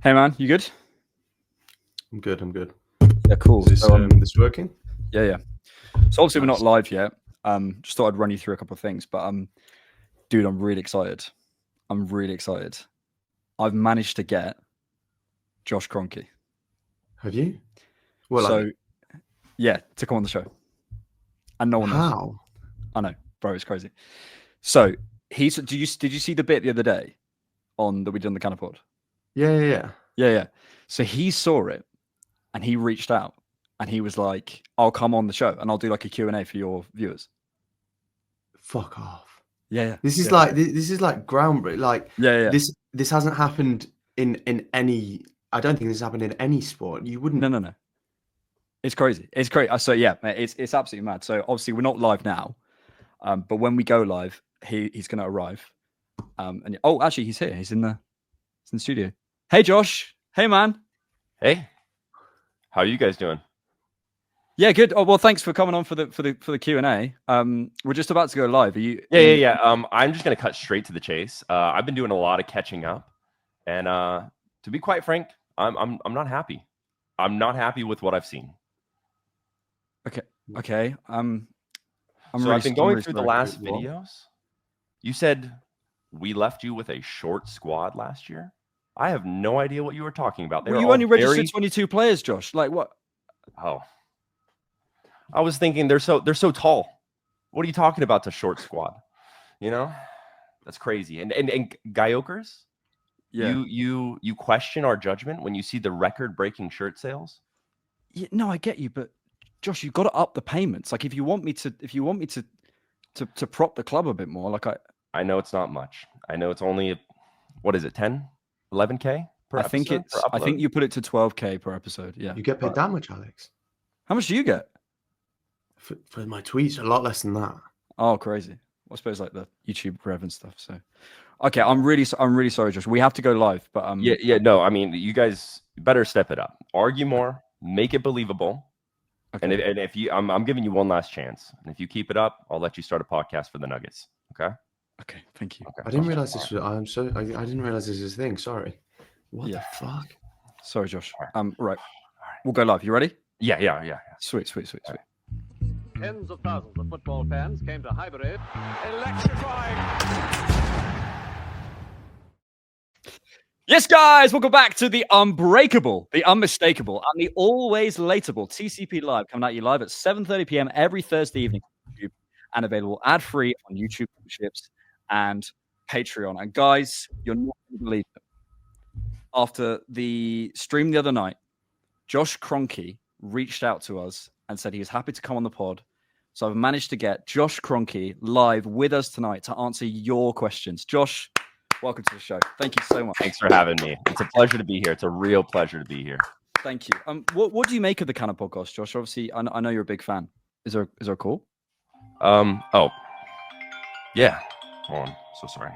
Hey man, you good? I'm good. Yeah, cool. Is this working? Yeah. So obviously we're Nice. not live yet. Just thought I'd run you through a couple of things, but dude, I'm really excited. I've managed to get Josh Kroenke. Have you? Well, so yeah, to come on the show. And no one knows. How? I know, bro, it's crazy. So did you see the bit the other day that we did on the Cannonpod? Yeah. So he saw it and he reached out and he was like, I'll come on the show and I'll do like a Q&A for your viewers. Fuck off. Yeah. This is like groundbreaking. Like this hasn't happened in any. I don't think this happened in any sport. You wouldn't. No. It's crazy. It's great. So yeah, it's absolutely mad. So obviously we're not live now, but when we go live, he's going to arrive. And actually, he's here. He's in the studio. Hey, Josh. Hey, man. Hey. How are you guys doing? Yeah, good. Oh well, thanks for coming on for the Q&A. We're just about to go live. Are you? Yeah. I'm just gonna cut straight to the chase. I've been doing a lot of catching up, and to be quite frank, I'm not happy. I'm not happy with what I've seen. Okay. I've been going through the last videos. You said we left you with a short squad last year. I have no idea what you were talking about. You only registered 22 players, Josh. Like what? Oh. I was thinking they're so tall. What are you talking about? The short squad, that's crazy. And Guyokers, you question our judgment when you see the record-breaking shirt sales. Yeah, no, I get you, but Josh, you've got to up the payments. Like if you want me to prop the club a bit more, like I know it's not much. I know it's only what is it, 10, 11K per episode? I think you put it to 12K per episode. Yeah, you get paid that much, Alex. How much do you get? For my tweets, a lot less than that. Oh, crazy. I suppose like the YouTube rev and stuff. So, okay, I'm really sorry, Josh. We have to go live, but No, I mean, you guys better step it up. Argue more, make it believable. Okay. And if you, I'm giving you one last chance, and if you keep it up, I'll let you start a podcast for the Nuggets. Okay. Okay. Thank you. Okay. I didn't realize this was. I didn't realize this was a thing. Sorry. What the fuck? Sorry, Josh. Right. We'll go live. You ready? Yeah. Sweet. Tens of thousands of football fans came to Highbury. Electrifying! Yes, guys, welcome back to the unbreakable, the unmistakable, and the always lateable TCP Live, coming at you live at 7:30 p.m. every Thursday evening on YouTube, and available ad-free on YouTube memberships and Patreon. And guys, you're not going to believe it. After the stream the other night, Josh Kroenke reached out to us and said he was happy to come on the pod. So I've managed to get Josh Kroenke live with us tonight to answer your questions. Josh, welcome to the show. Thank you so much. Thanks for having me. It's a pleasure to be here. It's a real pleasure to be here. Thank you. What do you make of the Cannon podcast, Josh? Obviously, I know you're a big fan. Is there a call? Oh. Yeah. Hold on. So sorry.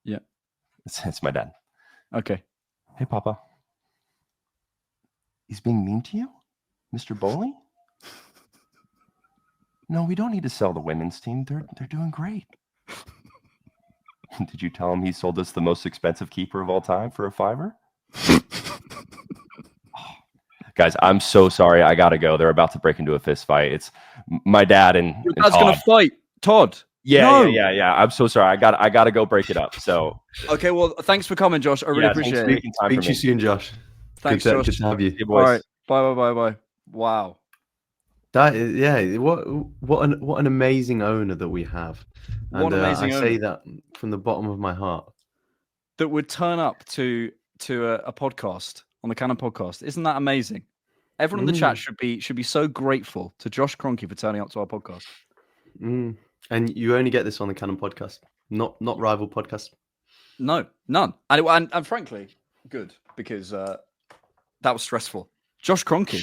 Yeah. It's my dad. Okay. Hey, Papa. He's being mean to you? Mr. Bowling? No, we don't need to sell the women's team. They're doing great. Did you tell him he sold us the most expensive keeper of all time for a $5? Guys, I'm so sorry. I gotta go. They're about to break into a fist fight. It's my dad and your dad's Todd. Gonna fight Todd. Yeah. I'm so sorry. I gotta go break it up. So okay. Well, thanks for coming, Josh. I really appreciate it. Speak to you soon, Josh. Thanks, Josh. Good to have you. Hey, boys. All right. Bye. Wow. That is, what an amazing owner that we have. And I say that from the bottom of my heart. That would turn up to a podcast on the Cannon podcast. Isn't that amazing? Everyone in the chat should be so grateful to Josh Kroenke for turning up to our podcast. And you only get this on the Cannon podcast, not rival podcast. No, none. And frankly, good, because that was stressful. Josh Kroenke.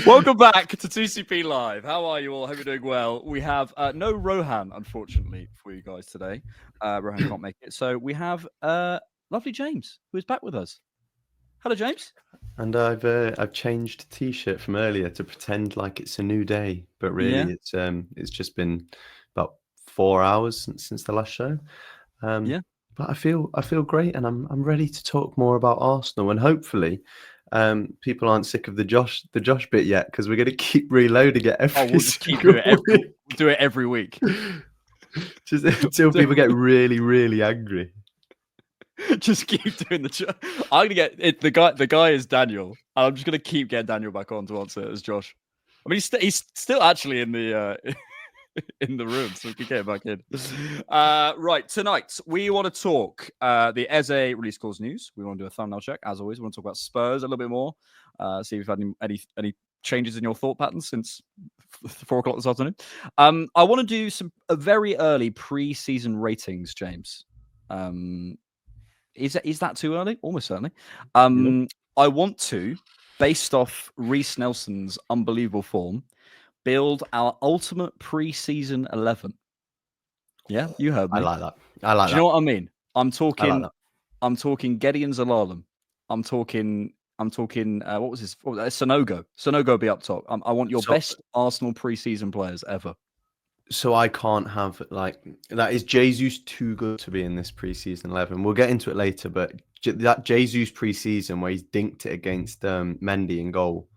Welcome back to TCP Live. How are you all? Hope you're doing well. We have no Rohan, unfortunately, for you guys today. Rohan can't make it. So we have lovely James, who is back with us. Hello, James. And I've changed T-shirt from earlier to pretend like it's a new day, but really it's just been about 4 hours since the last show. Yeah. But I feel great, and I'm ready to talk more about Arsenal, and hopefully, people aren't sick of the Josh bit yet, because we're going to keep reloading it every. We'll just keep doing it we'll do it every week, just until people get really, really angry. Just keep doing I'm gonna get it. The guy is Daniel. I'm just gonna keep getting Daniel back on to answer it as Josh. I mean, he's still actually in the in the room, so we can get him back in. Right, tonight we want to talk the Eze release clause news. We want to do a thumbnail check, as always. We want to talk about Spurs a little bit more. See if we've had any changes in your thought patterns since 4 o'clock this afternoon. I want to do a very early pre-season ratings, James. Is that too early? Almost certainly. I want to, based off Reece Nelson's unbelievable form, build our ultimate pre-season 11. Yeah, you heard me. I like that. Do you know what I mean? I'm talking Gideon Zalalem. I'm talking. What was his? Sonogo. Sonogo will be up top. I want your best Arsenal pre-season players ever. So I can't have that. Is Jesus too good to be in this preseason 11? We'll get into it later, but that Jesus preseason where he's dinked it against Mendy in goal,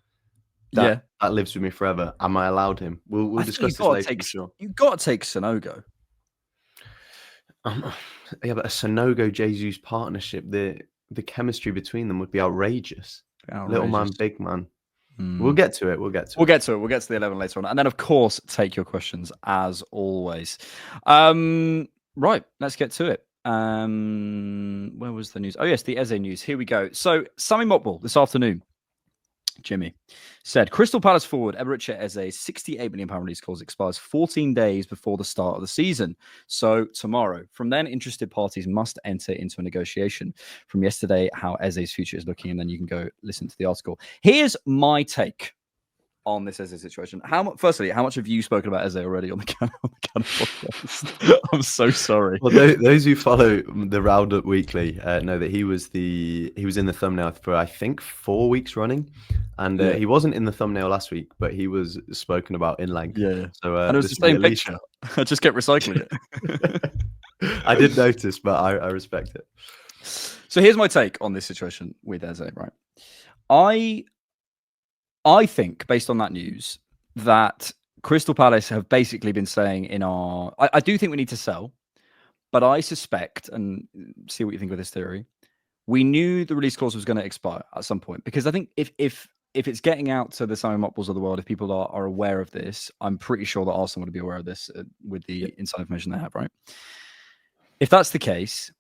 that lives with me forever. Am I allowed him? We'll discuss this later. For sure. You've got to take Sonogo. Yeah, but a Sonogo Jesus partnership, the chemistry between them would be outrageous. Little man, big man. We'll get to it. We'll get to the 11 later on. And then, of course, take your questions as always. Right, let's get to it. Where was the news? Oh, yes, the Eze news. Here we go. So, Sammy Motball this afternoon, Jimmy, said Crystal Palace forward Eberechi Eze's £68 million release clause expires 14 days before the start of the season. So tomorrow. From then, interested parties must enter into a negotiation. From yesterday, how Eze's future is looking, and then you can go listen to the article. Here's my take on this Eze situation. Firstly, how much have you spoken about Eze already on the Cannon podcast? I'm so sorry. Well, those who follow the Roundup Weekly know that he was in the thumbnail for I think 4 weeks running, and he wasn't in the thumbnail last week, but he was spoken about in length. Yeah. So and it was the same picture. I just kept recycling it. I did notice, but I respect it. So here's my take on this situation with Eze. Right, I think, based on that news, that Crystal Palace have basically been saying I do think we need to sell, but I suspect, and see what you think of this theory, we knew the release clause was going to expire at some point, because I think if it's getting out to the Simon Motballs of the world, if people are aware of this, I'm pretty sure that Arsenal would be aware of this with the inside information they have, right? If that's the case,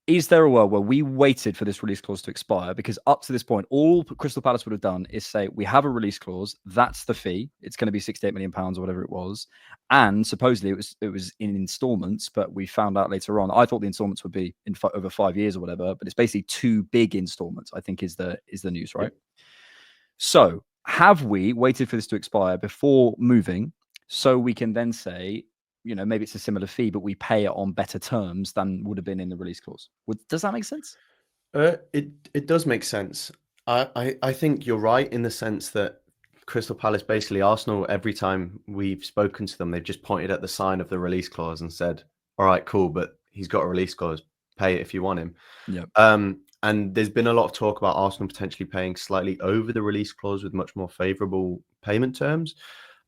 is there a world where we waited for this release clause to expire? Because up to this point, all Crystal Palace would have done is say, we have a release clause. That's the fee. It's going to be £68 million or whatever it was. And supposedly it was in installments, but we found out later on. I thought the installments would be over 5 years or whatever, but it's basically 2 big installments, I think is the news, right? Yeah. So have we waited for this to expire before moving so we can then say, maybe it's a similar fee, but we pay it on better terms than would have been in the release clause? Does that make sense? It does make sense. I think you're right in the sense that Crystal Palace, basically Arsenal, every time we've spoken to them, they've just pointed at the sign of the release clause and said, all right, cool, but he's got a release clause. Pay it if you want him. Yeah. And there's been a lot of talk about Arsenal potentially paying slightly over the release clause with much more favourable payment terms.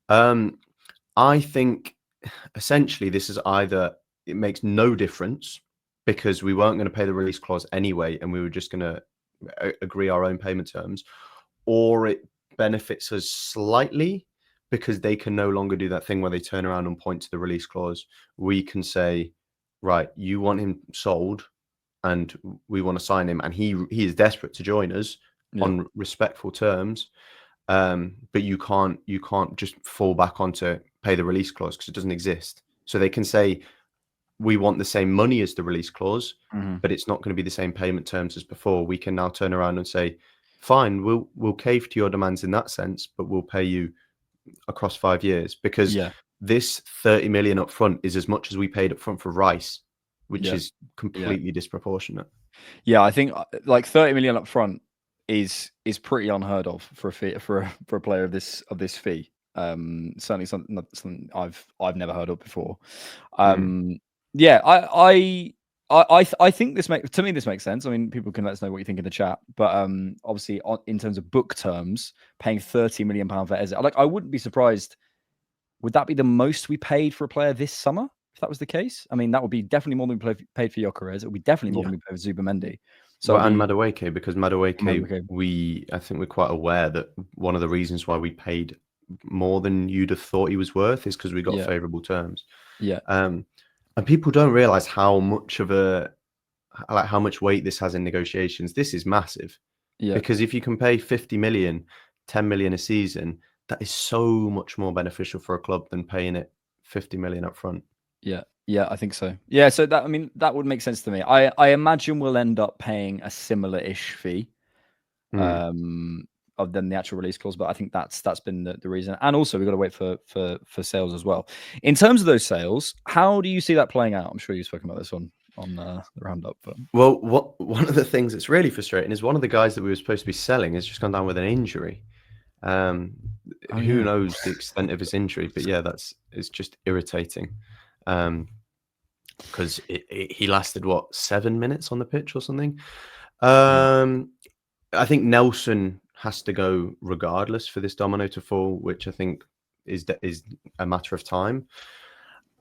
I think essentially this is either it makes no difference because we weren't going to pay the release clause anyway and we were just going to agree our own payment terms, or it benefits us slightly because they can no longer do that thing where they turn around and point to the release clause. We can say, right, you want him sold and we want to sign him, and he is desperate to join us on respectful terms, but you can't just fall back onto pay the release clause because it doesn't exist. So they can say, we want the same money as the release clause, but it's not going to be the same payment terms as before. We can now turn around and say, fine, we'll cave to your demands in that sense, but we'll pay you across 5 years, because this 30 million up front is as much as we paid up front for Rice, which is completely disproportionate. Yeah, I think like 30 million up front is pretty unheard of for a fee, for a player of this fee. Certainly something I've never heard of before. Yeah, I I think this makes sense. I mean, people can let us know what you think in the chat. But obviously, in terms of book terms, paying £30 million for Eze, I wouldn't be surprised. Would that be the most we paid for a player this summer? If that was the case, I mean, that would be definitely more than we paid for Gyökeres. It would be definitely more than we paid for Zubamendi. So and Madueke, because Madueke, I think we're quite aware that one of the reasons why we paid more than you'd have thought he was worth is because we got favourable terms. Yeah. And people don't realise how much how much weight this has in negotiations. This is massive. Yeah. Because if you can pay 50 million, 10 million a season, that is so much more beneficial for a club than paying it 50 million up front. Yeah, I think so. Yeah, so that would make sense to me. I imagine we'll end up paying a similar-ish fee than the actual release clause, but I think that's been the reason. And also we've got to wait for sales as well. In terms of those sales, how do you see that playing out? I'm sure you've spoken about this on the roundup. But... Well, one of the things that's really frustrating is one of the guys that we were supposed to be selling has just gone down with an injury. Who knows the extent of his injury, but yeah, it's just irritating. Because he lasted 7 minutes on the pitch or something. I think Nelson has to go regardless for this domino to fall, which I think is a matter of time.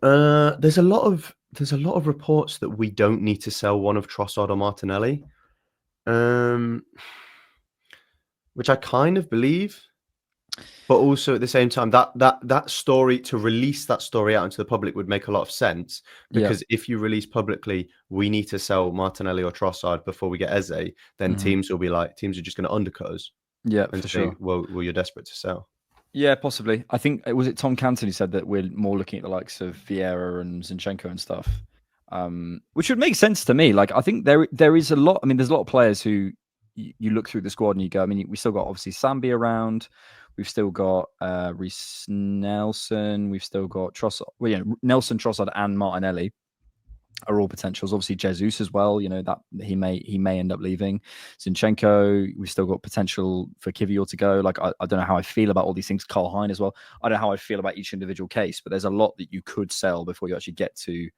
There's a lot of reports that we don't need to sell one of Trossard or Martinelli, which I kind of believe. But also at the same time, that story, to release that story out into the public would make a lot of sense, because if you release publicly, we need to sell Martinelli or Trossard before we get Eze, then teams are just going to undercut us. Yeah, and for say, sure. Well, you're desperate to sell. Yeah, possibly. I think was it Tom Canton who said that we're more looking at the likes of Vieira and Zinchenko and stuff, which would make sense to me. Like, I think there is a lot. I mean, there's a lot of players who you look through the squad and you go. I mean, we still got obviously Sambi around. We've still got Reece Nelson. We've still got Trossard. Well, Nelson, Trossard, and Martinelli are all potentials. Obviously, Jesus as well. That he may end up leaving. Zinchenko. We've still got potential for Kivior to go. Like, I don't know how I feel about all these things. Karl Hein as well. I don't know how I feel about each individual case, but there's a lot that you could sell before you actually get to.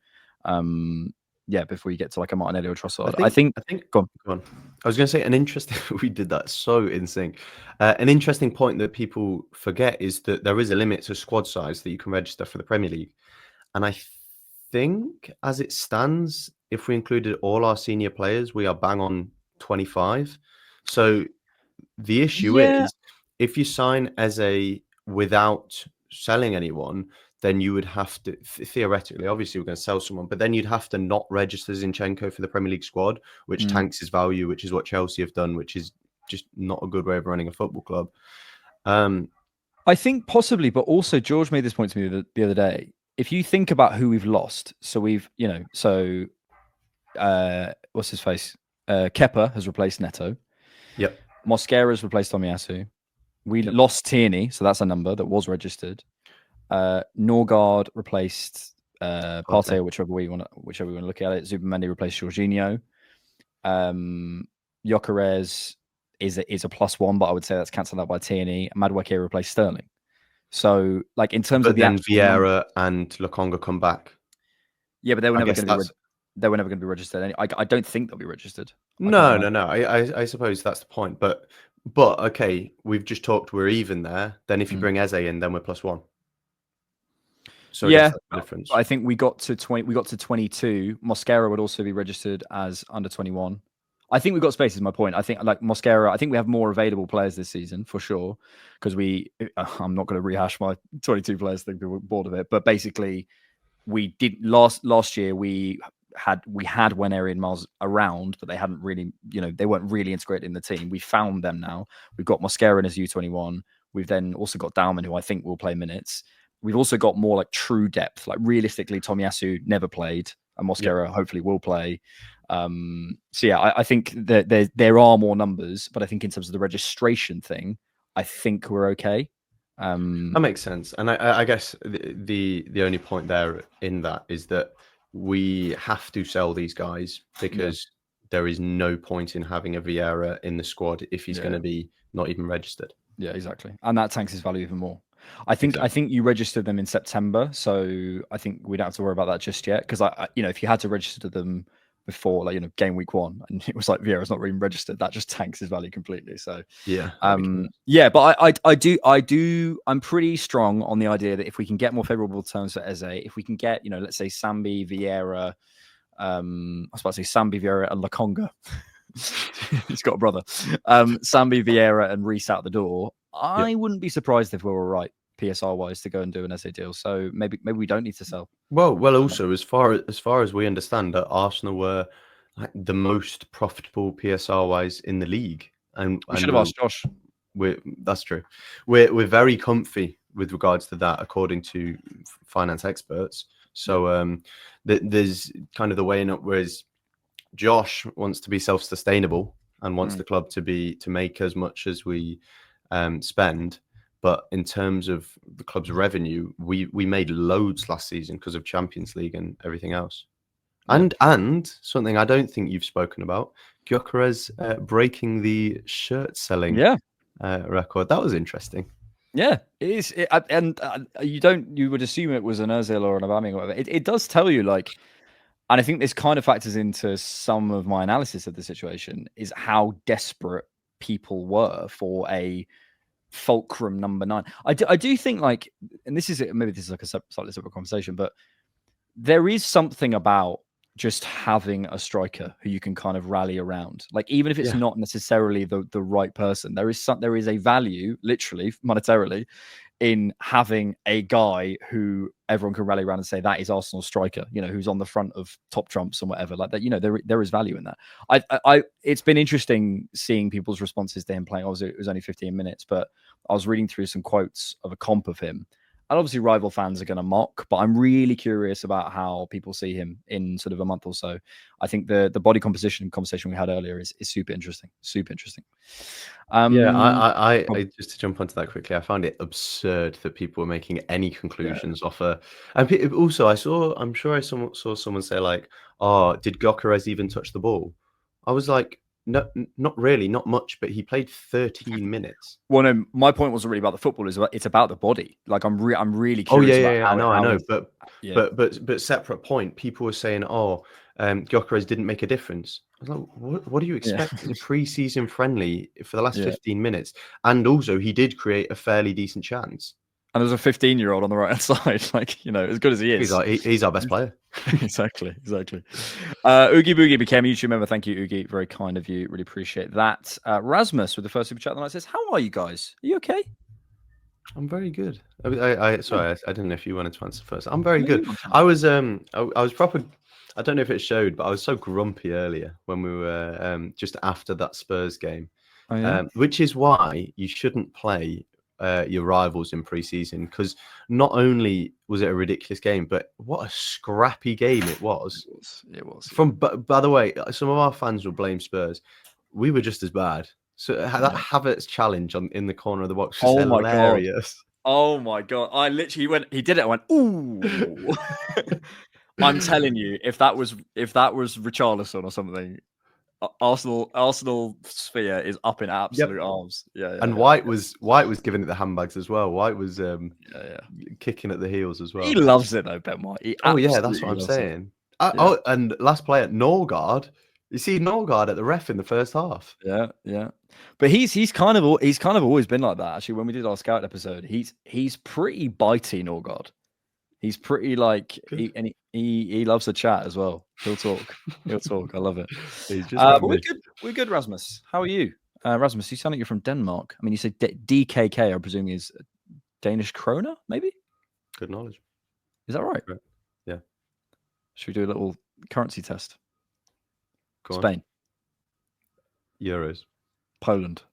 Before you get to like a Martinelli or Trossard. I think. Go on. I was going to say an interesting. We did that so in sync. An interesting point that people forget is that there is a limit to squad size that you can register for the Premier League, and I think as it stands, if we included all our senior players, we are bang on 25. So the issue is, if you sign Eze without selling anyone, then you would have to, theoretically, obviously we're going to sell someone, but then you'd have to not register Zinchenko for the Premier League squad, which tanks his value, which is what Chelsea have done, which is just not a good way of running a football club. I think possibly, but also George made this point to me the other day. If you think about who we've lost, so we've, what's his face? Kepa has replaced Neto. Yep. Mosquera's replaced Tomiyasu. We lost Tierney, so that's a number that was registered. Norgard replaced Partey, whichever way you want to look at it. Zubamendi replaced Jorginho. Gyökeres is a +1, but I would say that's cancelled out by Tierney. Madueke replaced Sterling. So, like, in terms of the Vieira and Lokonga come back. Yeah, but they were never going to be registered. I don't think they'll be registered. No. I suppose that's the point. But okay, we've just talked. We're even there. Then if you bring Eze in, then we're +1. So that's the difference. I think we got to 20. We got to 22. Mosquera would also be registered as under 21. I think we've got space. Is my point. I think like Mosquera. I think we have more available players this season for sure. Because I'm not going to rehash my 22 players. I think people were bored of it. But basically, we did last year. We had Weneri and Miles around, but they hadn't really, they weren't really integrated in the team. We found them now. We've got Mosquera in his U21. We've then also got Dalman, who I think will play minutes. We've also got more like true depth. Like realistically, Tomiyasu never played, and Mosquera hopefully will play. I think that there are more numbers, but I think in terms of the registration thing, I think we're okay. That makes sense, and I guess the only point there in that is that we have to sell these guys because there is no point in having a Vieira in the squad if he's going to be not even registered. Yeah, exactly, and that tanks his value even more. I think you registered them in September, so I think we don't have to worry about that just yet. Because if you had to register them before, like, game week 1, and it was like Vieira's not even registered. That just tanks his value completely. So Yeah. But I'm pretty strong on the idea that if we can get more favorable terms for Eze, if we can get, let's say Sambi, Vieira, I was about to say Sambi, Vieira, and Lakonga. He's got a brother. Sambi, Vieira, and Reece out the door. I wouldn't be surprised if we were right PSR wise to go and do an Eze deal. So maybe we don't need to sell. Well. Also, as far as we understand, that Arsenal were like the most profitable PSR wise in the league, and We should have asked Josh. That's true. We're very comfy with regards to that, according to finance experts. So there's kind of the weighing up, whereas Josh wants to be self-sustainable and wants the club to make as much as we spend. But in terms of the club's revenue, we made loads last season because of Champions League and everything else. And something I don't think you've spoken about, Gyökeres breaking the shirt selling record. That was interesting. Yeah, it is. You would assume it was an Ozil or an Aubameyang or whatever. It does tell you, like, and I think this kind of factors into some of my analysis of the situation, is how desperate people were for a fulcrum number 9. I do think, like, and this is like a slightly separate conversation, but there is something about just having a striker who you can kind of rally around, like, even if it's not necessarily the right person, there is a value, literally monetarily, in having a guy who everyone can rally around and say that is Arsenal's striker, who's on the front of top trumps and whatever like that. There is value in that. It's been interesting seeing people's responses to him playing. Obviously, it was only 15 minutes, but I was reading through some quotes of a comp of him. And obviously, rival fans are going to mock, but I'm really curious about how people see him in sort of a month or so. I think the body composition conversation we had earlier is super interesting. Super interesting. I just to jump onto that quickly, I found it absurd that people were making any conclusions off a. And also, I'm sure I saw someone say, like, "Oh, did Gyökeres even touch the ball?" I was like, no, not really, not much, but he played 13 minutes. Well, no, my point wasn't really about the football. It's about the body. Like, I'm really curious. I know. But separate point. People were saying, Gyökeres didn't make a difference. I was like, what do you expect in a pre-season friendly for the last 15 minutes? And also, he did create a fairly decent chance. And there's a 15-year-old on the right-hand side, like, as good as he is. He's our best player. Exactly. Oogie Boogie became a YouTube member. Thank you, Oogie. Very kind of you. Really appreciate that. Rasmus with the first super chat of the night says, "How are you guys? Are you okay?" I'm very good. Sorry, I didn't know if you wanted to answer first. I'm very good. I was proper. I don't know if it showed, but I was so grumpy earlier when we were just after that Spurs game, which is why you shouldn't play your rivals in pre-season, because not only was it a ridiculous game, but what a scrappy game it was. It was. By the way, some of our fans will blame Spurs. We were just as bad. So that Havertz challenge in the corner of the box was hilarious. Oh my god! I literally he did it. I went, ooh. I'm telling you, if that was Richarlison or something, Arsenal sphere is up in absolute arms. And White was giving it the handbags as well. White was kicking at the heels as well. He loves it though, Ben White. That's what I'm saying. And last player, Norgard. You see Norgard at the ref in the first half. Yeah. But he's kind of always been like that. Actually, when we did our scout episode, he's pretty bitey, Norgard. He's pretty like he loves to chat as well. He'll talk. I love it. We're good, Rasmus. How are you? Rasmus, you sound like you're from Denmark. I mean, you say DKK, I presume is Danish krona, maybe? Good knowledge. Is that right? Yeah. Should we do a little currency test? Go on. Spain. Euros. Poland.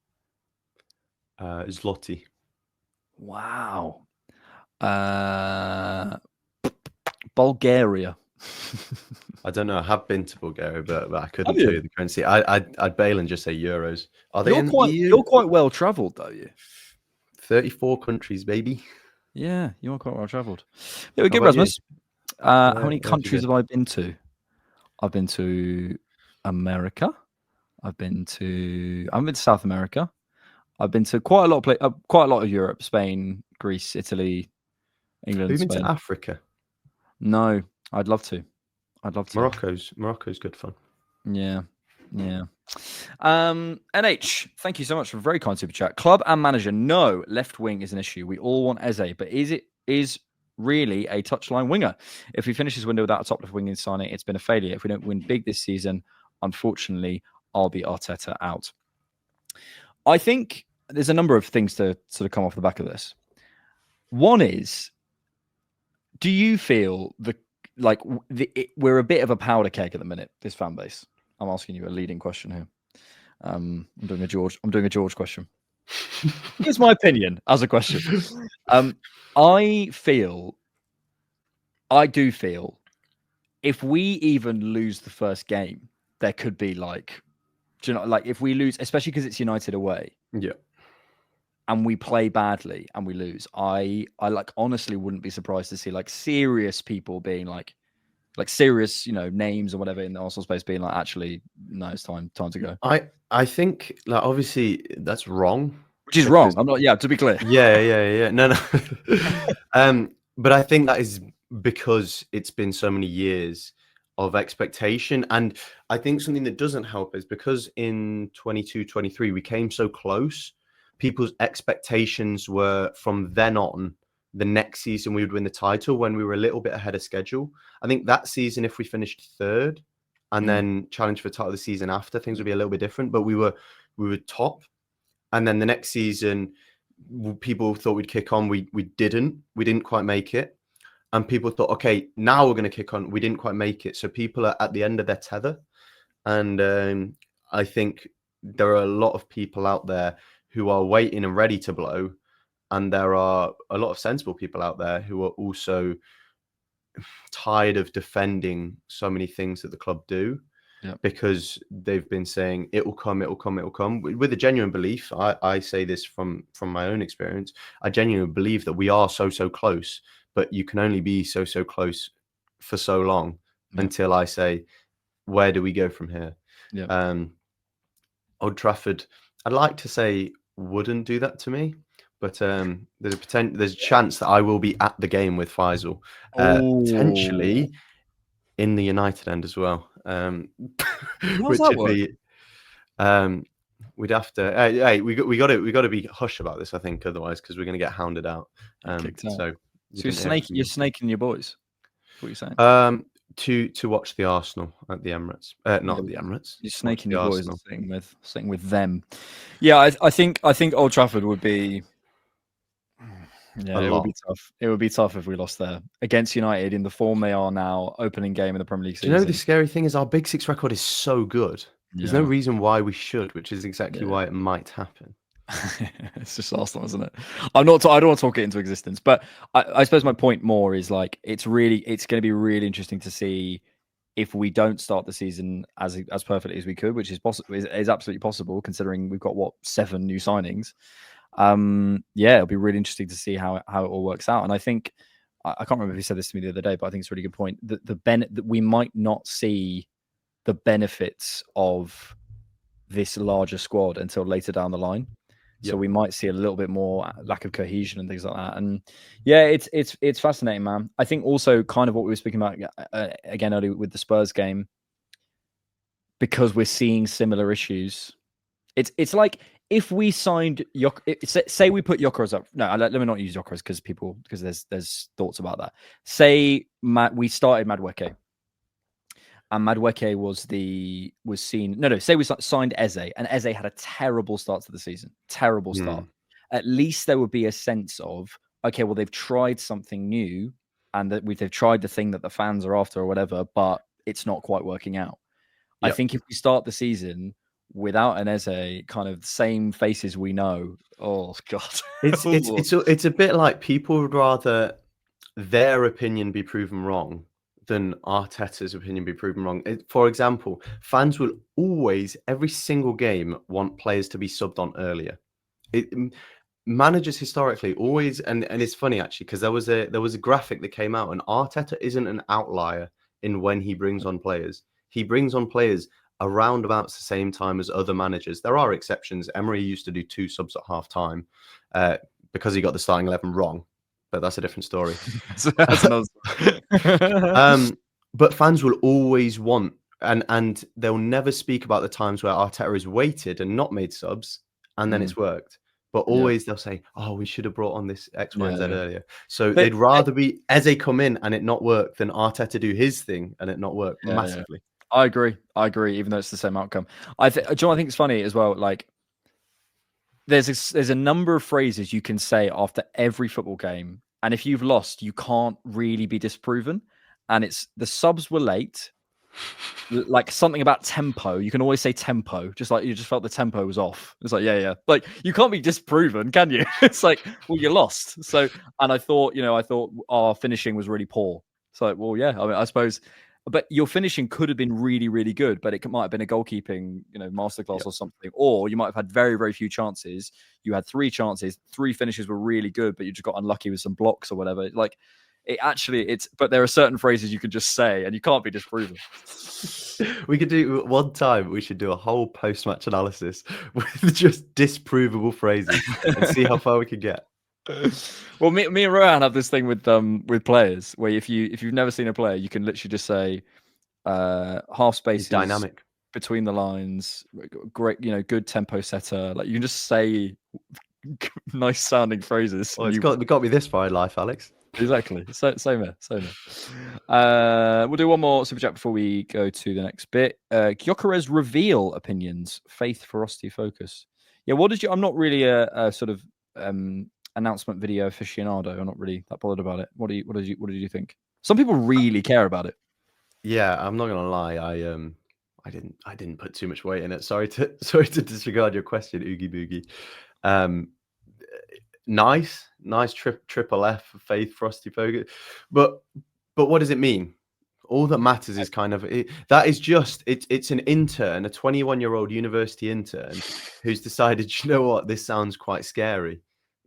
Zloty. Wow. Bulgaria. I don't know. I have been to Bulgaria, but I couldn't tell you the currency. I'd bail and just say euros. Are they You're quite well travelled, though, you. 34 countries, baby. Yeah, you are quite well travelled. Yeah, we're good, Rasmus. How many countries have I been to? I've been to America. I've been to South America. I've been to quite a lot of Europe: Spain, Greece, Italy, England. Have you been Spain. to Africa? No, I'd love to. I'd love to. Morocco's good fun. Yeah. NH, thank you so much for a very kind super chat. Club and manager, no, left wing is an issue. We all want Eze, but is really a touchline winger? If we finish this window without a top left wing signing, it's been a failure. If we don't win big this season, unfortunately, I'll be Arteta out. I think there's a number of things to sort of come off the back of this. One is, do you feel we're a bit of a powder keg at the minute, this fan base? I'm asking you a leading question here. I'm doing a George question. Here's my opinion as a question. I do feel if we even lose the first game, there could be if we lose, especially because it's United away. Yeah. And we play badly and we lose, I honestly wouldn't be surprised to see serious people being like serious, names or whatever in the Arsenal space being actually, no, it's time to go. I think obviously that's wrong. Which is wrong. I'm not, to be clear. Yeah. No. But I think that is because it's been so many years of expectation. And I think something that doesn't help is because in 22-23, we came so close. People's expectations were from then on, the next season we would win the title when we were a little bit ahead of schedule. I think that season, if we finished third and then challenged for the title of the season after, things would be a little bit different. But we were top. And then the next season, people thought we'd kick on. We didn't quite make it. And people thought, okay, now we're going to kick on. We didn't quite make it. So people are at the end of their tether. And I think there are a lot of people out there who are waiting and ready to blow. And there are a lot of sensible people out there who are also tired of defending so many things that the club do. Yep. Because they've been saying it will come with a genuine belief. I say this from my own experience. I genuinely believe that we are so close, but you can only be so close for so long until I say, where do we go from here? Yep. Old Trafford, I'd like to say wouldn't do that to me, but there's a chance that I will be at the game with Faisal, potentially in the United end as well. Which would be, we'd have to. Hey, we got to be hush about this, I think, otherwise, because we're going to get hounded out. So you're snaking your boys. What are you saying? To watch the Arsenal at the Emirates, not at the Emirates. You're snaking your boys, sitting with them. Yeah, I think Old Trafford would be. Yeah, it would be tough. It would be tough if we lost there against United in the form they are now, opening game in the Premier League season. Do you know the scary thing is our Big Six record is so good. There's no reason why we should, which is exactly why it might happen. It's just Arsenal, isn't it? I don't want to talk it into existence, but I suppose my point more is it's going to be really interesting to see if we don't start the season as perfectly as we could, which is possible, is absolutely possible considering we've got 7 new signings. It'll be really interesting to see how it all works out. And I think I can't remember if he said this to me the other day, but I think it's a really good point that we might not see the benefits of this larger squad until later down the line. Yep. So we might see a little bit more lack of cohesion and things like that. And it's fascinating, man. I think also kind of what we were speaking about again earlier with the Spurs game, because we're seeing similar issues. It's like if we signed say we put Gyökeres up. No, let me not use Gyökeres because there's thoughts about that. Say we started Madueke. And Madueke say we signed Eze, and Eze had a terrible start to the season. Terrible start. At least there would be a sense of, okay, well, they've tried something new, and that they've tried the thing that the fans are after or whatever, but it's not quite working out. Yep. I think if we start the season without an Eze, kind of the same faces we know, oh God, it's a bit like people would rather their opinion be proven wrong than Arteta's opinion be proven wrong. For example, fans will always, every single game, want players to be subbed on earlier. Managers historically always, and it's funny actually, because there was a graphic that came out, and Arteta isn't an outlier in when he brings on players. He brings on players around about the same time as other managers. There are exceptions. Emery used to do 2 subs at half time because he got the starting 11 wrong. But that's a different story. That's another story. but fans will always want, and they'll never speak about the times where Arteta has waited and not made subs, and then it's worked. But always they'll say, "Oh, we should have brought on this X, Y, and Z earlier." So they'd rather be Eze come in and it not work than Arteta do his thing and it not work massively. I agree. Even though it's the same outcome. John, I think it's funny as well. Like, there's a number of phrases you can say after every football game, and if you've lost, you can't really be disproven. And it's the subs were late. Like something about tempo. You can always say tempo, just like you just felt the tempo was off. It's like, yeah. Like, you can't be disproven, can you? It's like, well, you lost. So, and I thought our finishing was really poor. So, well, yeah, I mean, I suppose, but your finishing could have been really, really good, but it might have been a goalkeeping, masterclass or something. Or you might have had very, very few chances. You had 3 chances, 3 finishes were really good, but you just got unlucky with some blocks or whatever. Like, but there are certain phrases you can just say and you can't be disproven. We could do one time. We should do a whole post-match analysis with just disprovable phrases and see how far we can get. Well, me and Rohan have this thing with players where if you've never seen a player, you can literally just say half spaces, dynamic between the lines, great, good tempo setter. Like, you can just say nice sounding phrases. Well, it's got me this far in life, Alex. Exactly. Same here. We'll do one more super chat before we go to the next bit. Gyökeres reveal opinions, faith, ferocity, focus. Yeah, what did you? I'm not really a sort of announcement video aficionado. I'm not really that bothered about it. What did you think? Some people really care about it. Yeah, I'm not gonna lie. I didn't put too much weight in it. Sorry to disregard your question, Oogie Boogie. Nice triple F, faith, frosty focus. But what does it mean? All that matters is kind of that is just it's an intern, a 21-year-old university intern who's decided, you know what, this sounds quite scary.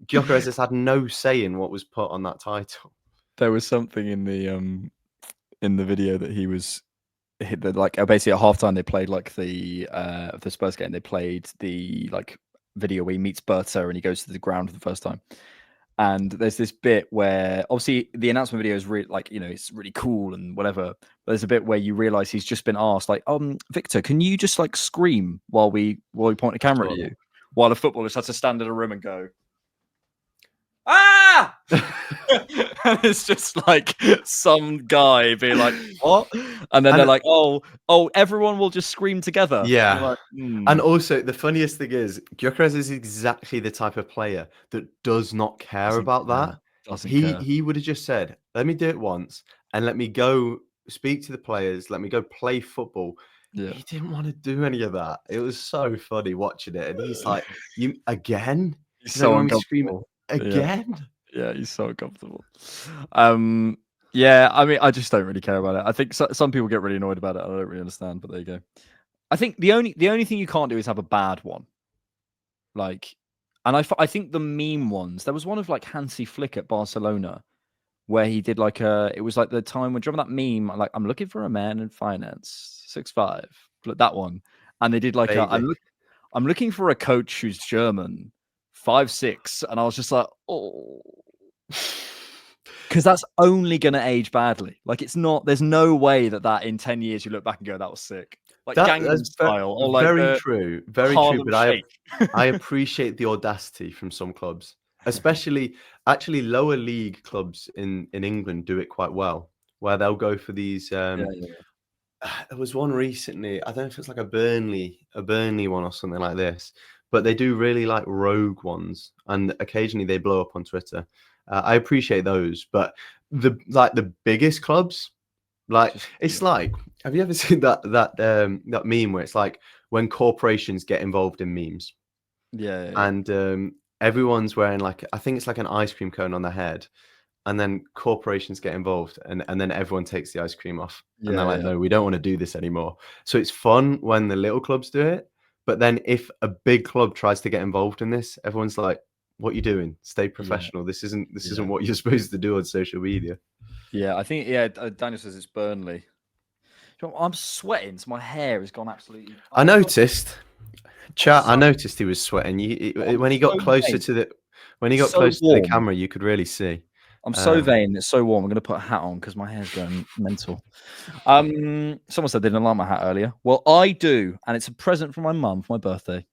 Gyökeres has had no say in what was put on that title. There was something in the video that he was like basically at halftime they played like the Spurs game. They played the like video where he meets Berta and he goes to the ground for the first time. And there's this bit where obviously the announcement video is really like, it's really cool and whatever. But there's a bit where you realize he's just been asked like, Victor, can you just like scream while we point a camera at you? While a footballer just has to stand in a room and go, ah! And it's just like some guy being like, what? And then they're like, oh, everyone will just scream together. Yeah. Like, And also the funniest thing is Gyökeres is exactly the type of player that does not care about that. He would have just said, let me do it once and let me go speak to the players, let me go play football. Yeah. He didn't want to do any of that. It was so funny watching it. And he's like, you again? He's so uncomfortable. Again? Yeah, he's so uncomfortable. Yeah, I mean, I just don't really care about it. I think some people get really annoyed about it. I don't really understand, but there you go. I think the only thing you can't do is have a bad one. Like, and I think the meme ones. There was one of like Hansi Flick at Barcelona, where he did like it was like the time when, do you remember that meme? Like, I'm looking for a man in finance, 6'5", that one, and they did like I'm looking for a coach who's German, 5'6", and I was just like, oh. Because that's only going to age badly. Like, it's not. There's no way that in 10 years you look back and go, "That was sick." Like Gangnam Style, or like very true. But I appreciate the audacity from some clubs, especially actually lower league clubs in England do it quite well, where they'll go for these. There was one recently. I don't know if it's like a Burnley one or something like this, but they do really like rogue ones, and occasionally they blow up on Twitter. I appreciate those, but the biggest clubs, like it's like, have you ever seen that meme where it's like when corporations get involved in memes? Yeah. And everyone's wearing like, I think it's like an ice cream cone on their head, and then corporations get involved, and then everyone takes the ice cream off, and they're like, no, we don't want to do this anymore. So it's fun when the little clubs do it, but then if a big club tries to get involved in this, everyone's like, what are you doing? Stay professional. This isn't what you're supposed to do on social media. Yeah, I think Daniel says it's Burnley. I'm sweating, so my hair has gone absolutely. I noticed, chat. I noticed he was sweating. When he got closer to the camera, you could really see. I'm so vain. It's so warm. I'm going to put a hat on because my hair's going mental. Someone said they didn't like my hat earlier. Well, I do, and it's a present from my mum for my birthday.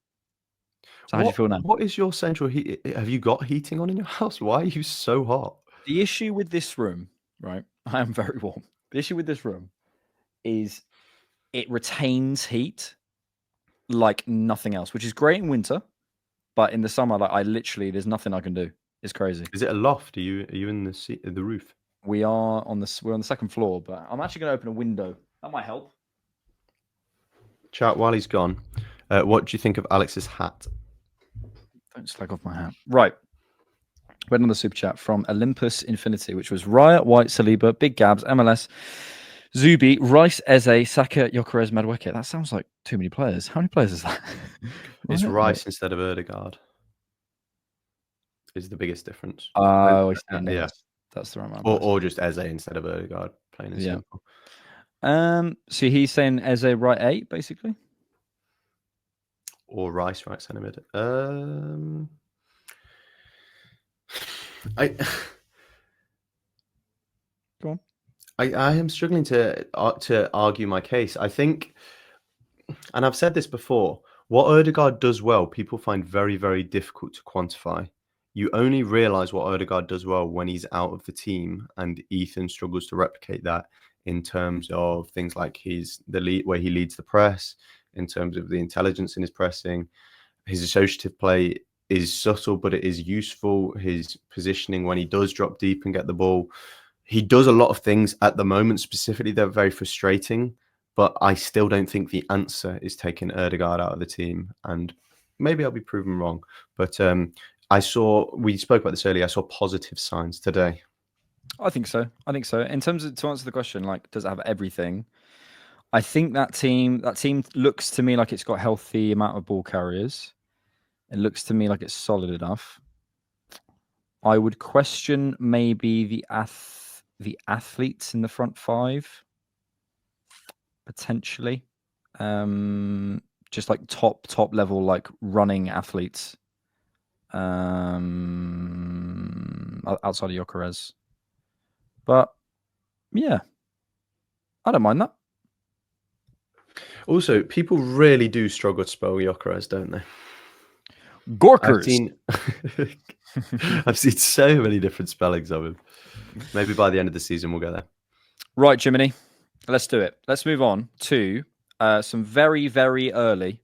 So how do you feel now? What is your central heat? Have you got heating on in your house? Why are you so hot? The issue with this room, right? I am very warm. The issue with this room is it retains heat like nothing else, which is great in winter, but in the summer, like I literally, there's nothing I can do. It's crazy. Is it a loft? Are you in the roof? We're on the second floor, but I'm actually going to open a window. That might help. Chat, while he's gone, what do you think of Alex's hat? Don't slag off my hat. Right. We had another super chat from Olympus Infinity, which was Raya, White, Saliba, Big Gabs, MLS, Zubi, Rice, Eze, Saka, Gyökeres, Madueke. That sounds like too many players. How many players is that? It's Rice instead of Ødegaard. Is the biggest difference. Oh, yeah. That's the right amount. Or just Eze instead of Ødegaard, plain and simple. So he's saying Eze right 8, basically? Or Rice right centre mid. Go on. I am struggling to argue my case. I think, and I've said this before, what Ødegaard does well, people find very, very difficult to quantify. You only realise what Ødegaard does well when he's out of the team, and Ethan struggles to replicate that in terms of things like the lead, where he leads the press, in terms of the intelligence in his pressing. His associative play is subtle, but it is useful. His positioning when he does drop deep and get the ball. He does a lot of things at the moment, specifically, they're very frustrating, but I still don't think the answer is taking Ødegaard out of the team. And maybe I'll be proven wrong, but we spoke about this earlier, I saw positive signs today. I think so. In terms of, to answer the question, like, does it have everything? I think that team looks to me like it's got a healthy amount of ball carriers. It looks to me like it's solid enough. I would question maybe the athletes in the front five, potentially. Just like top level, like running athletes. Outside of Gyökeres. But yeah, I don't mind that. Also, people really do struggle to spell Gyökeres, don't they? Gorkers. I've seen so many different spellings of him. Maybe by the end of the season we'll get there. Right, Jiminy, let's do it. Let's move on to some very, very early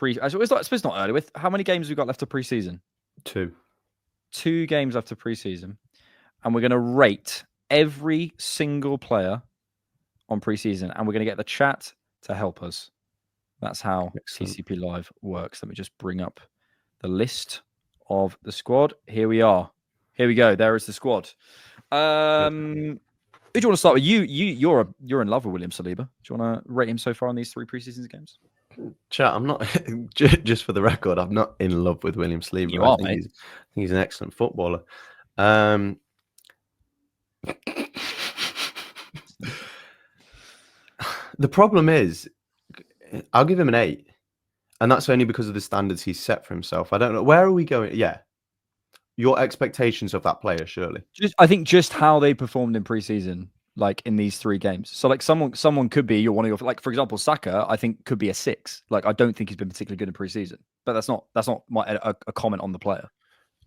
I suppose it's not early. With how many games have we got left of preseason? 2. 2 games left of preseason, and we're going to rate every single player on preseason, and we're going to get the chat to help us. That's how TCP Live works. Let me just bring up the list of the squad. Here we are. Here we go. There is the squad. Who do you want to start with? You're in love with William Saliba. Do you want to rate him so far in these 3 preseason games? Chat, I'm not. Just for the record, I'm not in love with William Saliba. You are, I think mate. he's an excellent footballer. The problem is, I'll give him an 8, and that's only because of the standards he's set for himself. I don't know, where are we going? Yeah, your expectations of that player, surely. I think just how they performed in preseason, like in these 3 games. So, like someone could be one of your, like, for example, Saka. I think could be a 6. Like, I don't think he's been particularly good in preseason, but that's not a comment on the player.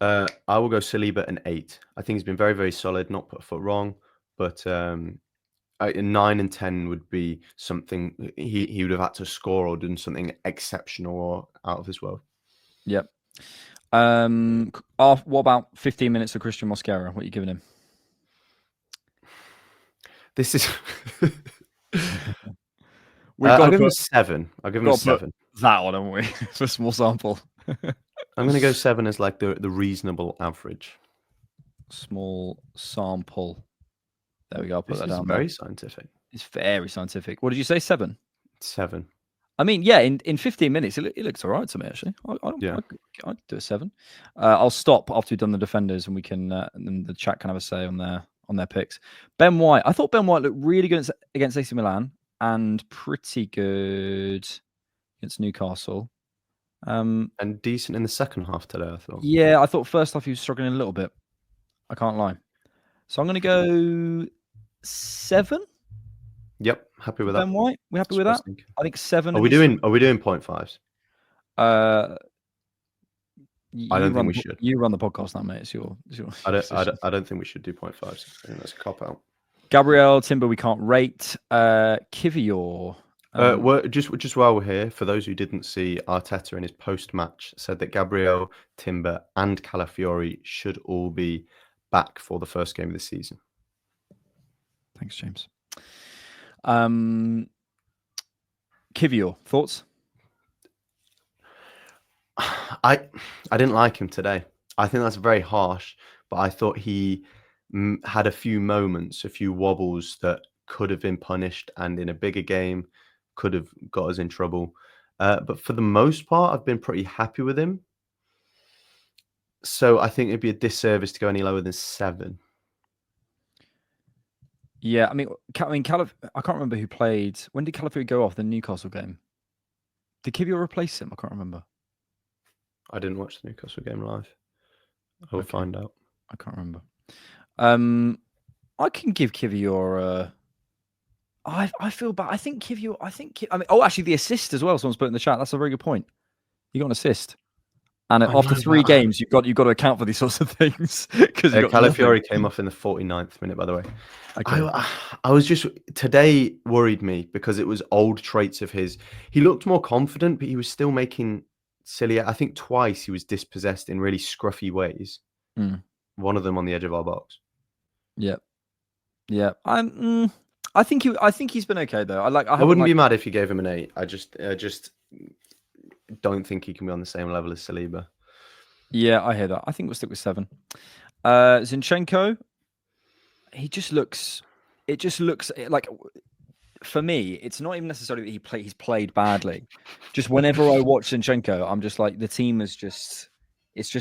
I will go Saliba an 8. I think he's been very, very solid. Not put a foot wrong, but 9 and 10 would be something he would have had to score or done something exceptional or out of this world. Yep. What about 15 minutes of Christian Mosquera? What are you giving him? This is. I'll give him a 7. I'll give him a 7. That one, haven't we? It's a small sample. I'm going to go 7 as like the reasonable average. Small sample. There we go. I'll put that down. Very scientific. It's very scientific. What did you say? 7? 7. I mean, yeah, in 15 minutes, it looks all right to me, actually. I'd do a 7. I'll stop after we've done the defenders, and we can, and then the chat can have a say on their picks. Ben White. I thought Ben White looked really good against AC Milan and pretty good against Newcastle. And decent in the second half today, I thought. Yeah, I thought first half he was struggling a little bit. I can't lie. So I'm going to go 7. Yep, happy with that. Ben White, we happy with That's that? what I was thinking. I think 7. Are we doing 0.5s? I don't think we should. You run the podcast now, mate. It's your I decision. don't think we should do 0.5s. I think that's a cop out. Gabriel Timber, we can't rate. Kivior. Just while we're here, for those who didn't see, Arteta in his post-match said that Gabriel, Timber, and Calafiori should all be back for the first game of the season. Thanks, James. Kivior, thoughts? I didn't like him today. I think that's very harsh, but I thought he had a few moments, a few wobbles that could have been punished, and in a bigger game could have got us in trouble. But for the most part, I've been pretty happy with him. So I think it'd be a disservice to go any lower than 7. Yeah, I mean, I can't remember who played. When did Calafiori go off the Newcastle game? Did Kivior replace him? I can't remember. I didn't watch the Newcastle game live. I will find out. I can't remember. I can give Kivior. I feel bad. I think Kivior. Actually, the assist as well. Someone's put in the chat. That's a very good point. You got an assist, and after 3 games, you've got to account for these sorts of things because Calafiori came off in the 49th minute. By the way, okay. I was just today worried me because it was old traits of his. He looked more confident, but he was still making silly. I think twice he was dispossessed in really scruffy ways. One of them on the edge of our box. Yeah. I think he's been okay though. I wouldn't be mad if you gave him an 8. I just don't think he can be on the same level as Saliba. Yeah, I hear that. I think we'll stick with 7. Zinchenko, it just looks like, for me, it's not even necessarily that he's played badly. Just whenever I watch Zinchenko, I'm just like, the team is just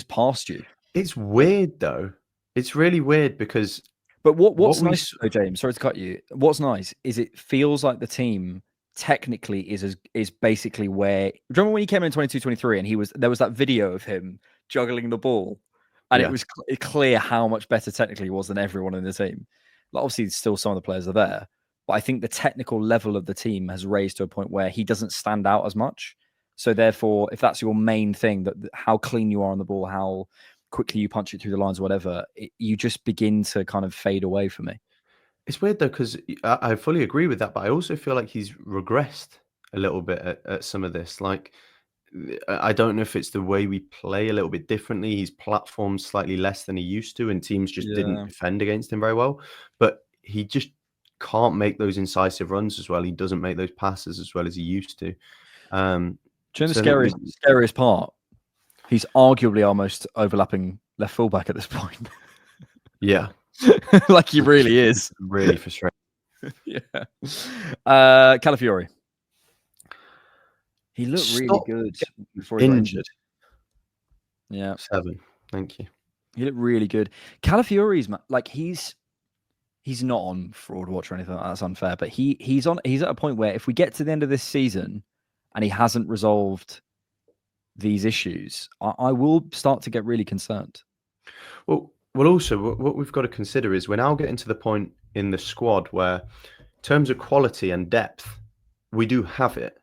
past you. It's weird though. It's really weird because. But what's nice, though, James? Sorry to cut you. What's nice is it feels like the team technically is basically where. Do you remember when he came in 22-23 and there was that video of him juggling the ball, and it was clear how much better technically he was than everyone in the team. Like, obviously, still some of the players are there, but I think the technical level of the team has raised to a point where he doesn't stand out as much. So therefore, if that's your main thing, that how clean you are on the ball, how quickly you punch it through the lines or whatever, you just begin to kind of fade away for me. It's weird though, because I fully agree with that, but I also feel like he's regressed a little bit at some of this. Like, I don't know if it's the way we play a little bit differently. He's platformed slightly less than he used to, and teams just didn't defend against him very well. But he just can't make those incisive runs as well. He doesn't make those passes as well as he used to. Do you know the scariest part? He's arguably our most overlapping left fullback at this point. Yeah. Like he really is. Really frustrating. Yeah. Calafiori. He looked really good before he got injured. Yeah. 7. Thank you. He looked really good. Calafiori's like he's not on Fraud Watch or anything like that. That's unfair. But he's at a point where if we get to the end of this season and he hasn't resolved these issues, I will start to get really concerned. Well, also, what we've got to consider is we're now getting to the point in the squad where, in terms of quality and depth, we do have it,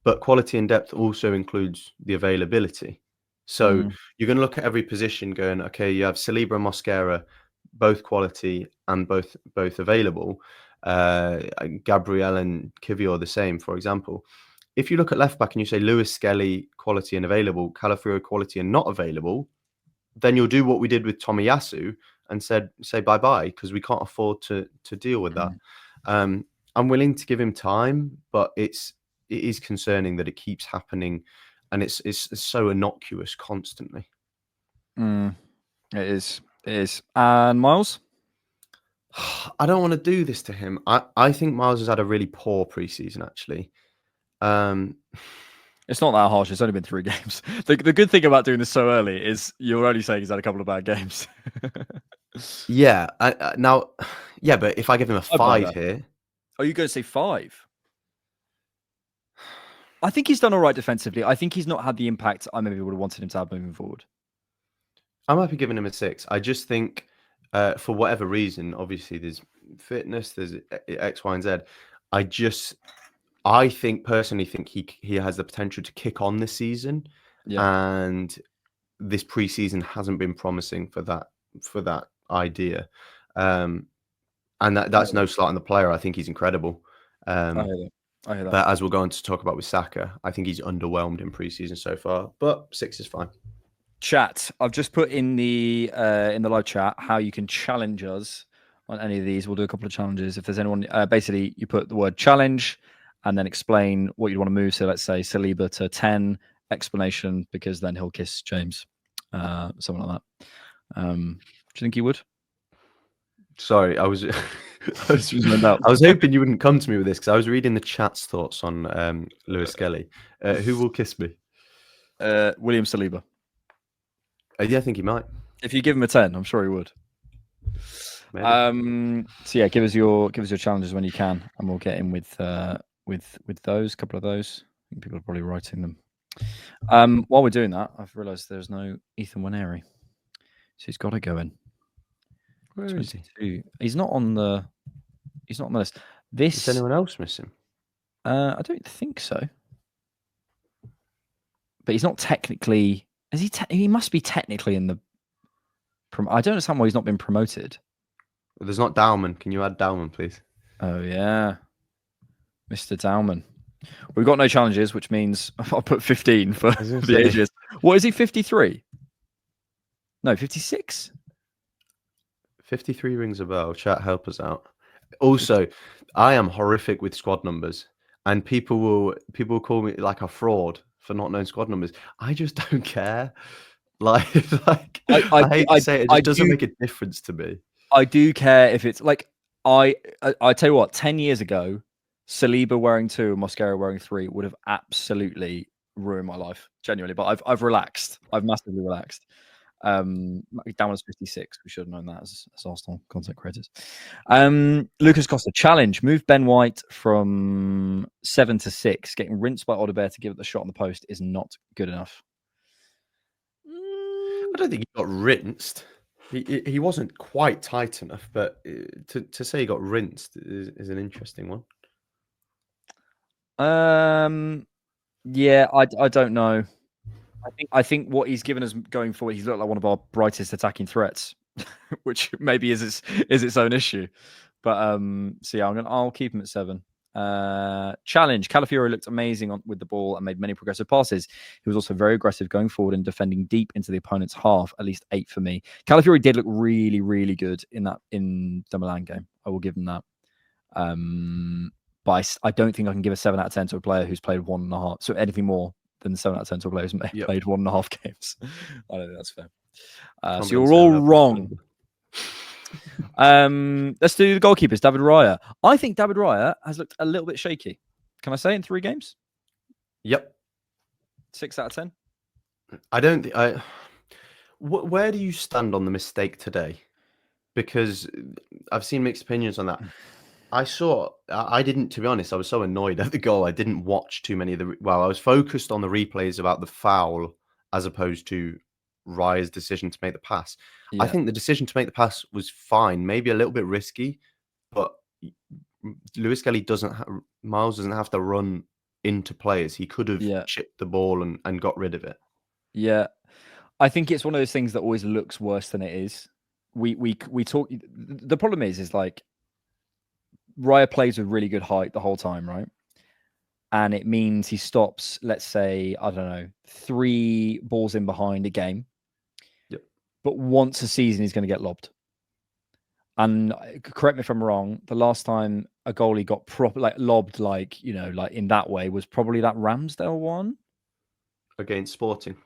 but quality and depth also includes the availability. So you're going to look at every position going, okay, you have Saliba and Mosquera, both quality and both available. Gabriel and Kivior the same, for example. If you look at left back and you say Lewis Skelly, quality and available, Calafiori, quality and not available, then you'll do what we did with Tomiyasu and say bye-bye, because we can't afford to deal with that. I'm willing to give him time, but it is concerning that it keeps happening, and it's so innocuous constantly. It is. And Miles? I don't want to do this to him. I think Miles has had a really poor preseason, actually. It's not that harsh. It's only been 3 games. The good thing about doing this so early is you're only saying he's had a couple of bad games. Yeah. But if I give him a 5 here. Are you going to say 5? I think he's done all right defensively. I think he's not had the impact I maybe would have wanted him to have moving forward. I'm happy giving him a 6. I just think for whatever reason, obviously there's fitness, there's X, Y, and Z. I personally think he has the potential to kick on this season, and this preseason hasn't been promising for that idea. And that's no slight on the player. I think he's incredible. I hear that. But as we're going to talk about with Saka, I think he's underwhelmed in preseason so far. But 6 is fine. Chat. I've just put in the live chat how you can challenge us on any of these. We'll do a couple of challenges. If there's anyone, basically, you put the word challenge and then explain what you'd want to move. So let's say Saliba to 10, explanation, because then he'll kiss James. Something like that. Do you think he would? Sorry, I was hoping you wouldn't come to me with this, because I was reading the chat's thoughts on Lewis Kelly. Who will kiss me? William Saliba. Yeah, I think he might. If you give him a 10, I'm sure he would. Maybe. So yeah, give us your challenges when you can, and we'll get in with those, couple of those. I think people are probably writing them. While we're doing that, I've realised there's no Ethan Waneri, so he's got to go in. Where is he? He's not on the list. Is anyone else missing? I don't think so. But he's not technically. Is he? He must be technically in the. I don't understand why he's not been promoted. There's not Dowman. Can you add Dowman, please? Oh yeah, Mr. Dowman. We've got no challenges, which means I'll put 15 for the ages. What is he? 53? No, 56. 53 rings a bell. Chat, help us out. Also, I am horrific with squad numbers, and people will call me like a fraud for not knowing squad numbers. I just don't care. I hate to say it just doesn't make a difference to me. I do care if it's like I tell you what, 10 years ago, Saliba wearing 2 and Mosquera wearing 3 would have absolutely ruined my life, genuinely. But I've relaxed. I've massively relaxed. Down was 56. We should have known that as Arsenal content creators. Lucas Costa challenge: move Ben White from 7 to 6. Getting rinsed by Odegaard to give it the shot on the post is not good enough. I don't think he got rinsed. He wasn't quite tight enough, but to say he got rinsed is an interesting one. Yeah, I don't know. I think what he's given us going forward, he's looked like one of our brightest attacking threats, which maybe is its own issue. But so yeah, I'll keep him at 7. Challenge: Calafiori looked amazing with the ball and made many progressive passes. He was also very aggressive going forward and defending deep into the opponent's half. At least 8 for me. Calafiori did look really, really good in the Milan game. I will give him that. But I don't think I can give a 7 out of 10 to a player who's played 1.5. So anything more than 7 out of 10 to a player who's played 1.5 games. I don't think that's fair. So you're all wrong. Let's do the goalkeepers. David Raya. I think David Raya has looked a little bit shaky. Can I say in 3 games? Yep. 6 out of 10. I don't think where do you stand on the mistake today? Because I've seen mixed opinions on that. I didn't, to be honest, I was so annoyed at the goal. I didn't watch too many of I was focused on the replays about the foul as opposed to Raya's decision to make the pass. Yeah. I think the decision to make the pass was fine, maybe a little bit risky, but Lewis Kelly Miles doesn't have to run into players. He could have chipped the ball and got rid of it. Yeah. I think it's one of those things that always looks worse than it is. We talk. The problem is like Raya plays with really good height the whole time, right? And it means he stops, let's say, I don't know, 3 balls in behind a game. Yep. But once a season, he's going to get lobbed. And correct me if I'm wrong, the last time a goalie got lobbed, in that way was probably that Ramsdale one. Against Sporting.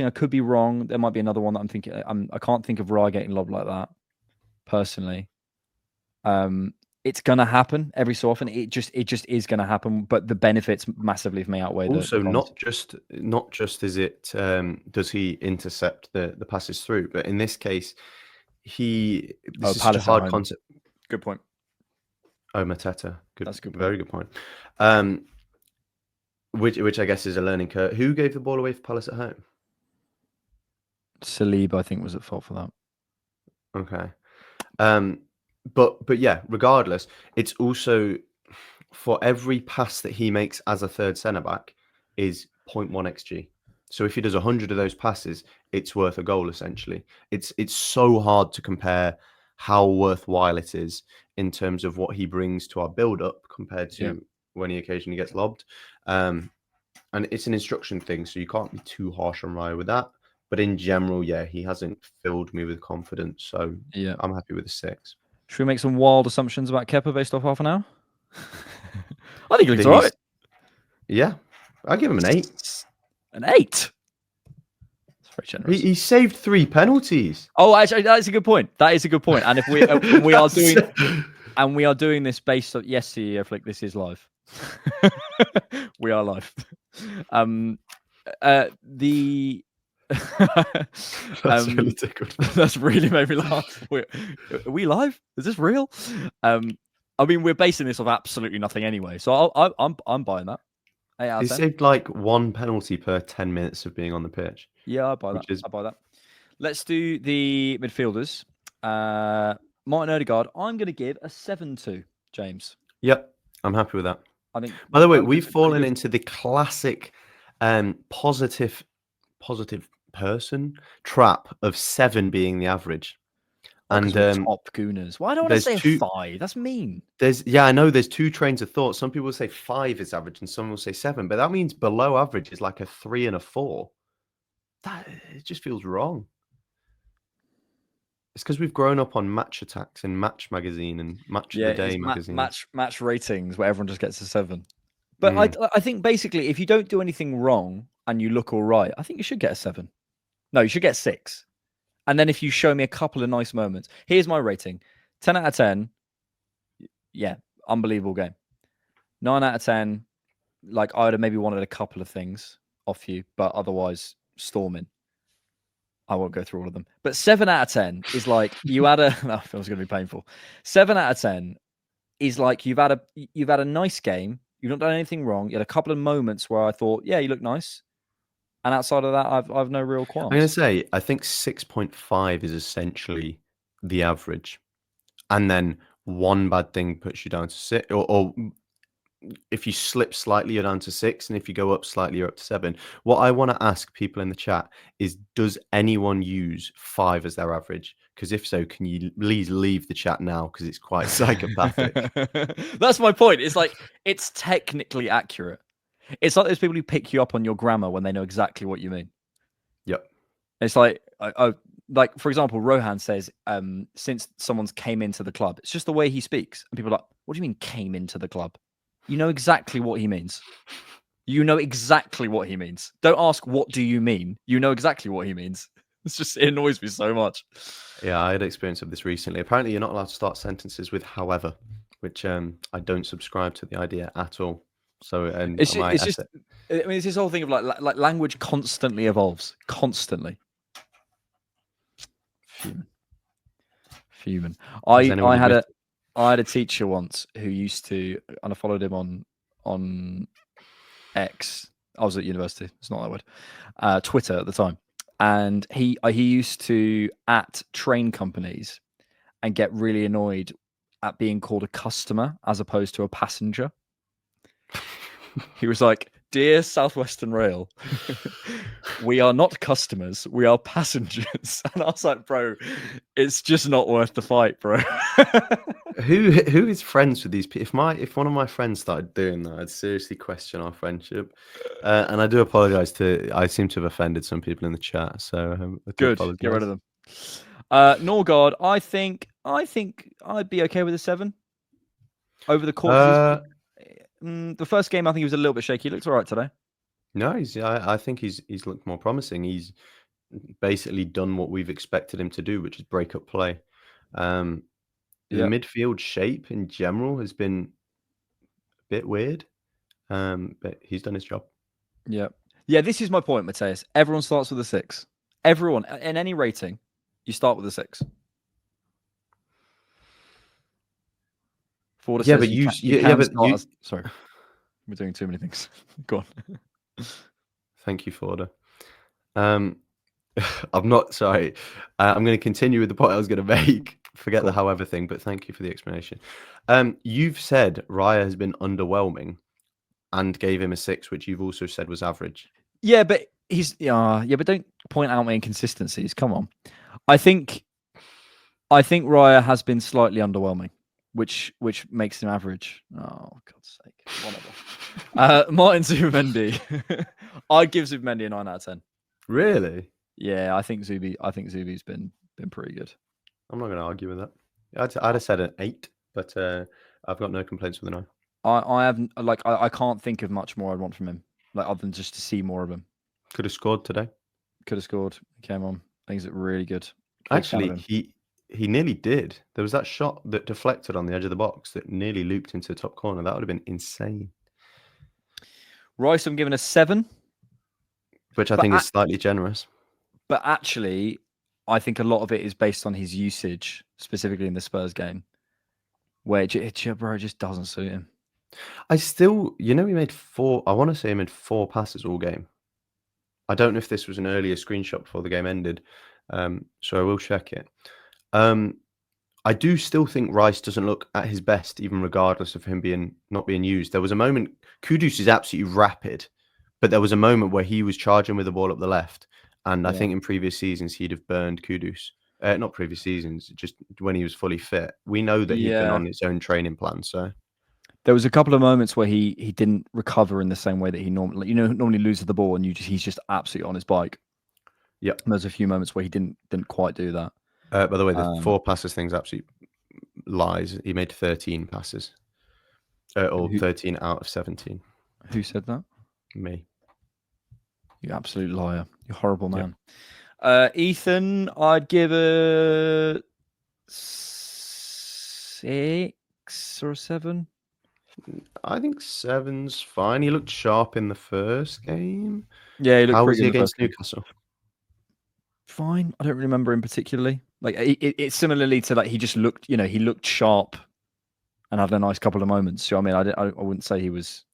I could be wrong. There might be another one that I'm thinking. I can't think of Raya getting lobbed like that, personally. It's gonna happen every so often. It just is gonna happen. But the benefits massively for me outweigh. Also, not just is it does he intercept the passes through, but in this case, this is such a hard concept. Good point. Oh, Mateta. Good. That's a good point. Very good point. Which I guess is a learning curve. Who gave the ball away for Palace at home? Saliba, I think, was at fault for that. Okay. But yeah, regardless, it's also for every pass that he makes as a third centre back is 0.1 xg. So if he does 100 of those passes, it's worth a goal essentially. It's so hard to compare how worthwhile it is in terms of what he brings to our build-up compared to when he occasionally gets lobbed. And it's an instruction thing, so you can't be too harsh on Raya with that. But in general, yeah, he hasn't filled me with confidence, so Yeah. I'm happy with a 6. Should we make some wild assumptions about Kepa based off half an hour? I think he looks That all he's- right. Yeah, I'll give him an 8. An 8. That's very generous. He saved 3 penalties. Oh, actually, that is a good point. That is a good point. And if we we are doing and we are doing this based on CEO Flick, this is live. We are live. The That's really tickled. That's really made me laugh. Are we live? Is this real? I mean, we're basing this off absolutely nothing anyway, so I'm buying that. 8 out He of 10. saved like 1 penalty per 10 minutes of being on the pitch. Yeah, I buy that. I buy that. Let's do the midfielders. Martin Odegaard, I'm going to give a 7 to James. Yep, I'm happy with that. I think. By the way, we've fallen into the classic positive person trap of 7 being the average. And top gooners. Why don't I say 5? That's mean. I know there's 2 trains of thought. Some people will say 5 is average, and some will say 7, but that means below average is like a 3 and a 4. That it just feels wrong. It's because we've grown up on Match Attacks and Match Magazine and Match of the Day magazine. Match ratings where everyone just gets a 7. But I think basically, if you don't do anything wrong and you look all right, I think you should get a 7. No, you should get 6. And then if you show me a couple of nice moments, here's my rating: 10 out of 10. Yeah, unbelievable game. 9 out of 10. Like I would have maybe wanted a couple of things off you, but otherwise storming. I won't go through all of them. But 7 out of 10 is like you had a. That feels going to be painful. 7 out of 10 is like you've had a nice game. You've not done anything wrong. You had a couple of moments where I thought, yeah, you look nice. And outside of that, I've no real qualms. I'm going to say, I think 6.5 is essentially the average. And then one bad thing puts you down to 6. Or if you slip slightly, you're down to 6. And if you go up slightly, you're up to 7. What I want to ask people in the chat is, does anyone use 5 as their average? Because if so, can you please leave the chat now? Because it's quite psychopathic. That's my point. It's like, it's technically accurate. It's like those people who pick you up on your grammar when they know exactly what you mean. Yep. It's like, like for example, Rohan says, since someone's came into the club, it's just the way he speaks. And people are like, what do you mean came into the club? You know exactly what he means. You know exactly what he means. Don't ask, what do you mean? You know exactly what he means. It annoys me so much. Yeah, I had experience of this recently. Apparently, you're not allowed to start sentences with however, which I don't subscribe to the idea at all. So, and it's just, I mean, it's this whole thing of like language constantly evolves, constantly. Fuming. I had a teacher once who used to, and I followed him on X. I was at university. It's not that word. Twitter at the time, and he used to at train companies and get really annoyed at being called a customer as opposed to a passenger. He was like, "Dear Southwestern Rail, we are not customers, we are passengers." And I was like, "Bro, it's just not worth the fight, bro." Who is friends with these people? If one of my friends started doing that, I'd seriously question our friendship. And I do apologize I seem to have offended some people in the chat. So good, get rid of them. Norgard, I think I'd be okay with a 7 over the course of the first game. I think he was a little bit shaky. He looks all right today. No, I think he's looked more promising. He's basically done what we've expected him to do, which is break up play. The midfield shape in general has been a bit weird, but he's done his job. Yeah. This is my point, Mateus. Everyone starts with a 6. Everyone in any rating, you start with a 6. Forder says sorry, we're doing too many things. Go on. Thank you, Forder. I'm not sorry. I'm going to continue with the point I was going to make. Forget Cool. the however thing, but thank you for the explanation. You've said Raya has been underwhelming and gave him a 6, which you've also said was average. Yeah, but but don't point out my inconsistencies. Come on. I think Raya has been slightly underwhelming, which makes him average. Oh, God's sake. Whatever. Martin Zubimendi. I'd give Zubimendi a 9 out of 10. Really? Yeah, I think Zubi's been pretty good. I'm not going to argue with that. I'd have said an 8, but I've got no complaints with a 9. I can't think of much more I'd want from him, like other than just to see more of him. Could have scored today. Could have scored. Came on. Things look really good. Actually, he nearly did. There was that shot that deflected on the edge of the box that nearly looped into the top corner. That would have been insane. Rice, I'm giving a 7. Which I think is slightly generous. But actually, I think a lot of it is based on his usage, specifically in the Spurs game, where it just doesn't suit him. I still, he made 4. I want to say he made 4 passes all game. I don't know if this was an earlier screenshot before the game ended, so I will check it. I do still think Rice doesn't look at his best, even regardless of him not being used. There was a moment, Kudus is absolutely rapid, but there was a moment where he was charging with the ball up the left, and I think in previous seasons he'd have burned Kudus. Not previous seasons, just when he was fully fit. We know that he'd been on his own training plan, so... There was a couple of moments where he didn't recover in the same way that he normally loses the ball, and he's just absolutely on his bike. Yeah, there's a few moments where he didn't quite do that. By the way, the 4 passes thing's absolute lies. He made 13 passes, or 13 out of 17. Who said that? Me. You absolute liar! You horrible man. Yep. Ethan, I'd give a 6 or a 7. I think 7's fine. He looked sharp in the first game. Yeah, he looked How pretty was he good against Newcastle? Fine. I don't remember him particularly. Like it's similarly to he just looked, he looked sharp and had a nice couple of moments. So I mean, I wouldn't say he was.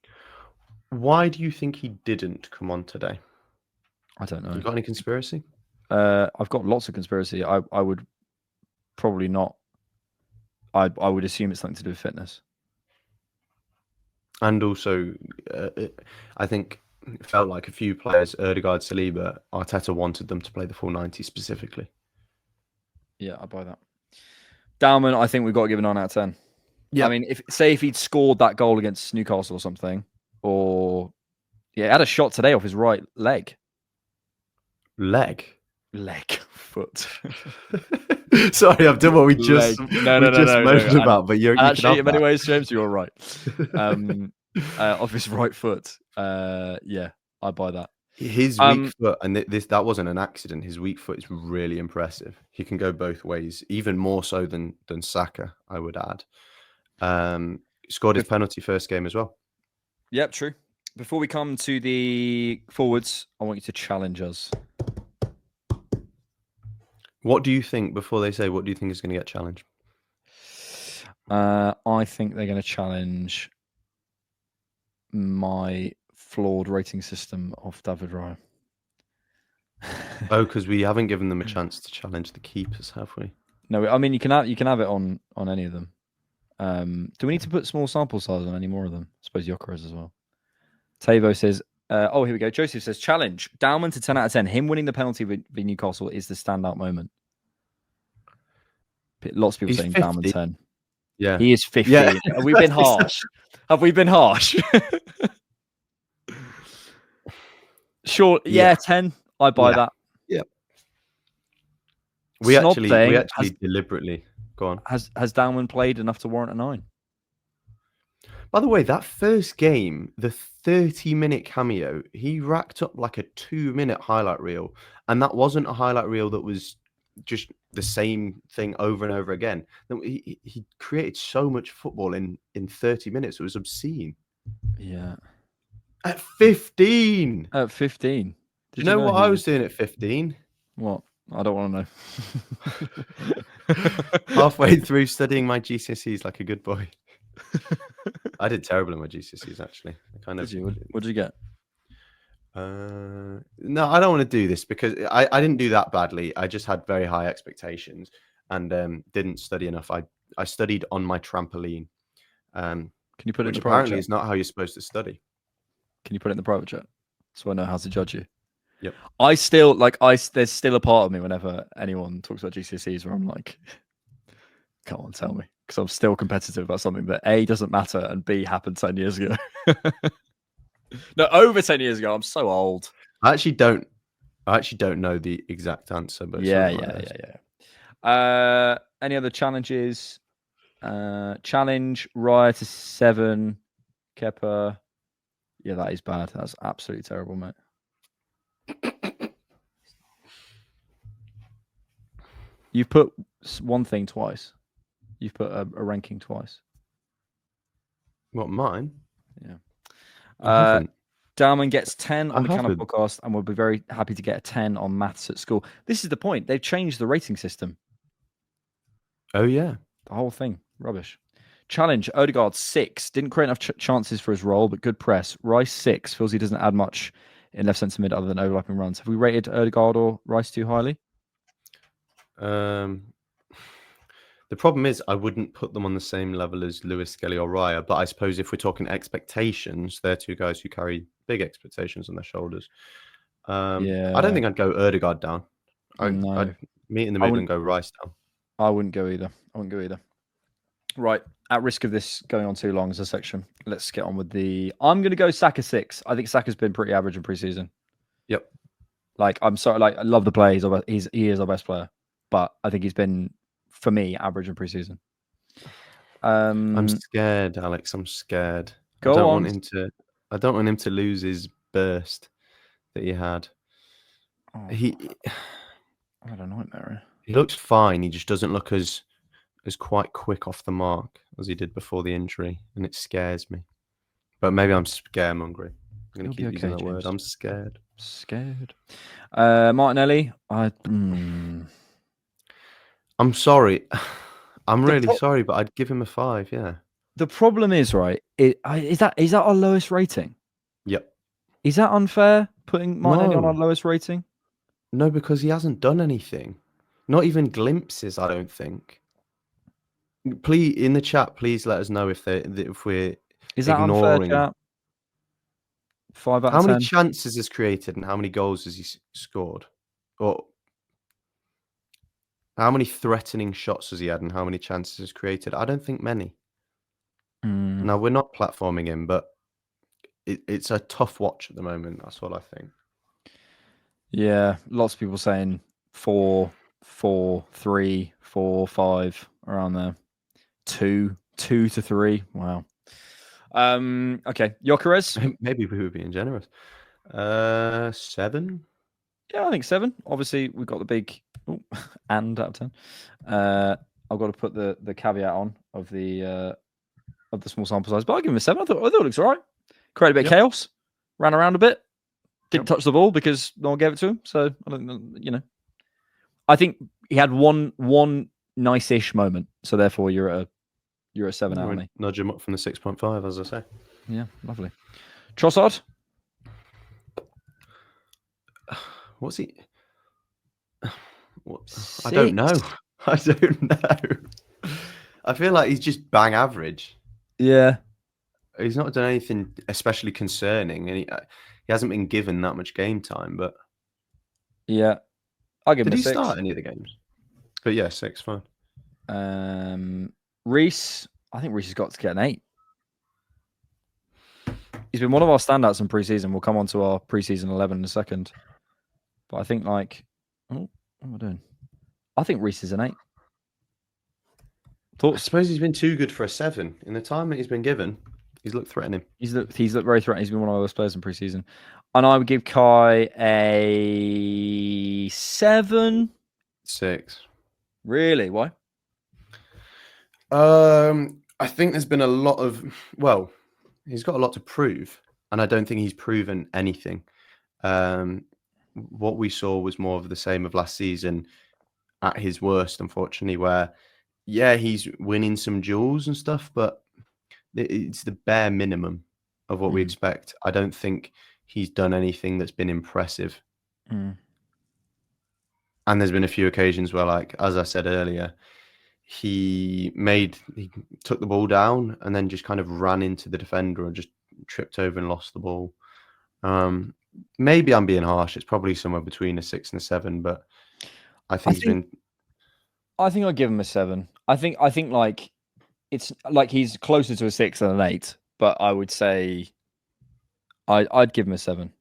Why do you think he didn't come on today? I don't know. You got any conspiracy? I've got lots of conspiracy. I would probably not. I would assume it's something to do with fitness. And also, I think it felt like a few players, Ødegaard, Saliba, Arteta wanted them to play the full 90 specifically. Yeah, I buy that. Dalman, I think we've got to give a 9 out of 10. Yeah. I mean, if he'd scored that goal against Newcastle or something, or he had a shot today off his right leg. Foot. Sorry, I've done what we just mentioned about, but you're actually in many ways, James, you're right. Off his right foot. Yeah, I buy that. His weak foot, and that wasn't an accident. His weak foot is really impressive. He can go both ways, even more so than Saka, I would add. Scored his penalty first game as well. Yep, true. Before we come to the forwards, I want you to challenge us. What do you think, before they say, what do you think is going to get challenged? I think they're going to challenge my flawed rating system of David Raya. Oh, because we haven't given them a chance to challenge the keepers, have we? No, I mean, you can have it on any of them. Do we need to put small sample size on any more of them? I suppose Yoker is as well. Tavo says, here we go. Joseph says, challenge. Dalman to 10 out of 10. Him winning the penalty with Newcastle is the standout moment. Lots of people saying 50. Dalman 10. Yeah. He is 50. Yeah. Have we been harsh? Have we been harsh? Sure. Yeah, 10. I buy that. Yeah. We actually deliberately go on. Has Dalman played enough to warrant a 9? By the way, that first game, the 30-minute cameo, he racked up like a 2-minute highlight reel. And that wasn't a highlight reel that was just the same thing over and over again. He created so much football in 30 minutes. It was obscene. Yeah. At 15. At 15. Do you know what I was doing at 15? What? I don't want to know. Halfway through studying my GCSEs like a good boy. I did terrible in my GCSEs, actually. Did you? What did you get? No, I don't want to do this because I didn't do that badly. I just had very high expectations. and didn't study enough. I studied on my trampoline, Can you put it in which the private apparently chat? is not how you're supposed to study. Can you put it in the private chat so I know how to judge you? Yep. I still there's still a part of me whenever anyone talks about GCSEs where I'm like, come on, tell me, because I'm still competitive about something that A, doesn't matter, and B, happened 10 years ago. No, over 10 years ago. I'm so old. I actually don't know the exact answer, but Yeah. Any other challenges? Challenge Raya to 7. Kepa. Yeah, that is bad. That's absolutely terrible, mate. You've put one thing twice. You've put a ranking twice. What, mine? Yeah. I haven't. Darwin gets 10 on I the Cannon haven't. podcast and we'll be very happy to get a 10 on maths at school. This is the point. They've changed the rating system. Oh, yeah. The whole thing. Rubbish. Challenge. Odegaard 6. Didn't create enough chances for his role, but good press. Rice 6. Feels he doesn't add much in left centre mid other than overlapping runs. Have we rated Odegaard or Rice too highly? The problem is I wouldn't put them on the same level as Lewis, Skelly, or Raya. But I suppose if we're talking expectations, they're two guys who carry big expectations on their shoulders. I don't think I'd go Odegaard down. I'd meet in the middle and go Rice down. I wouldn't go either. Right. At risk of this going on too long as a section, let's get on with I'm going to go Saka 6. I think Saka's been pretty average in preseason. Yep. I'm sorry. I love the play. He is our best player, but I think he's been, for me, average in preseason. I'm scared, Alex. I'm scared. I don't want him to lose his burst that he had. Oh, I had a nightmare. He looks fine. He just doesn't look as quite quick off the mark as he did before the injury, and it scares me. But maybe I'm scaremongering. I'm going to keep using that word. I'm scared. Martinelli. I'm sorry. I'm really sorry, but I'd give him a 5. Yeah. The problem is, right? Is that our lowest rating? Yep. Is that unfair? Putting Martinelli on our lowest rating? No, because he hasn't done anything. Not even glimpses. I don't think. Please, in the chat, please let us know if we're is that ignoring. Unfair, chat? 5 out of 10. How many chances has created and how many goals has he scored? Or how many threatening shots has he had and how many chances has created? I don't think many. Now, we're not platforming him, but it's a tough watch at the moment. That's what I think. Yeah, lots of people saying 4, 4, 3, 4, 5, around there. 2 to 3. Wow. Okay, Gyökeres. Maybe we were being generous. 7. Yeah, I think 7. Obviously, we've got the big and out of 10. I've got to put the caveat on of the small sample size, but I'll give him a 7. I thought it looks all right. Created a bit of chaos, ran around a bit, didn't touch the ball because no one gave it to him. So I don't, I think he had one nice-ish moment. So therefore, you're at 7 out of me. Nudge him up from the 6.5, as I say. Yeah, lovely. Trossard. What's he? I don't know. I don't know. I feel like he's just bang average. Yeah. He's not done anything especially concerning, and he hasn't been given that much game time. But yeah, I'll give him a 6. Did he start any of the games? But yeah, 6, fine. Reece, I think Reece has got to get an 8. He's been one of our standouts in preseason. We'll come on to our preseason 11 in a second. But I think what am I doing? I think Reece is an 8. I suppose he's been too good for a 7. In the time that he's been given, he's looked threatening. He's looked very threatening. He's been one of our best players in preseason. And I would give Kai a 7. 6. Really? Why? I think there's been a lot of... Well, he's got a lot to prove, and I don't think he's proven anything. What we saw was more of the same of last season at his worst, unfortunately, where... Yeah, he's winning some duels and stuff, but it's the bare minimum of what we expect. I don't think he's done anything that's been impressive. And And there's been a few occasions where, like, as I said earlier, he took the ball down and then just kind of ran into the defender or just tripped over and lost the ball. Maybe I'm being harsh. It's probably somewhere between a 6 and a 7, but I think I think I'd give him a 7. I think like it's like he's closer to a 6 than an 8, but I would say I'd give him a 7.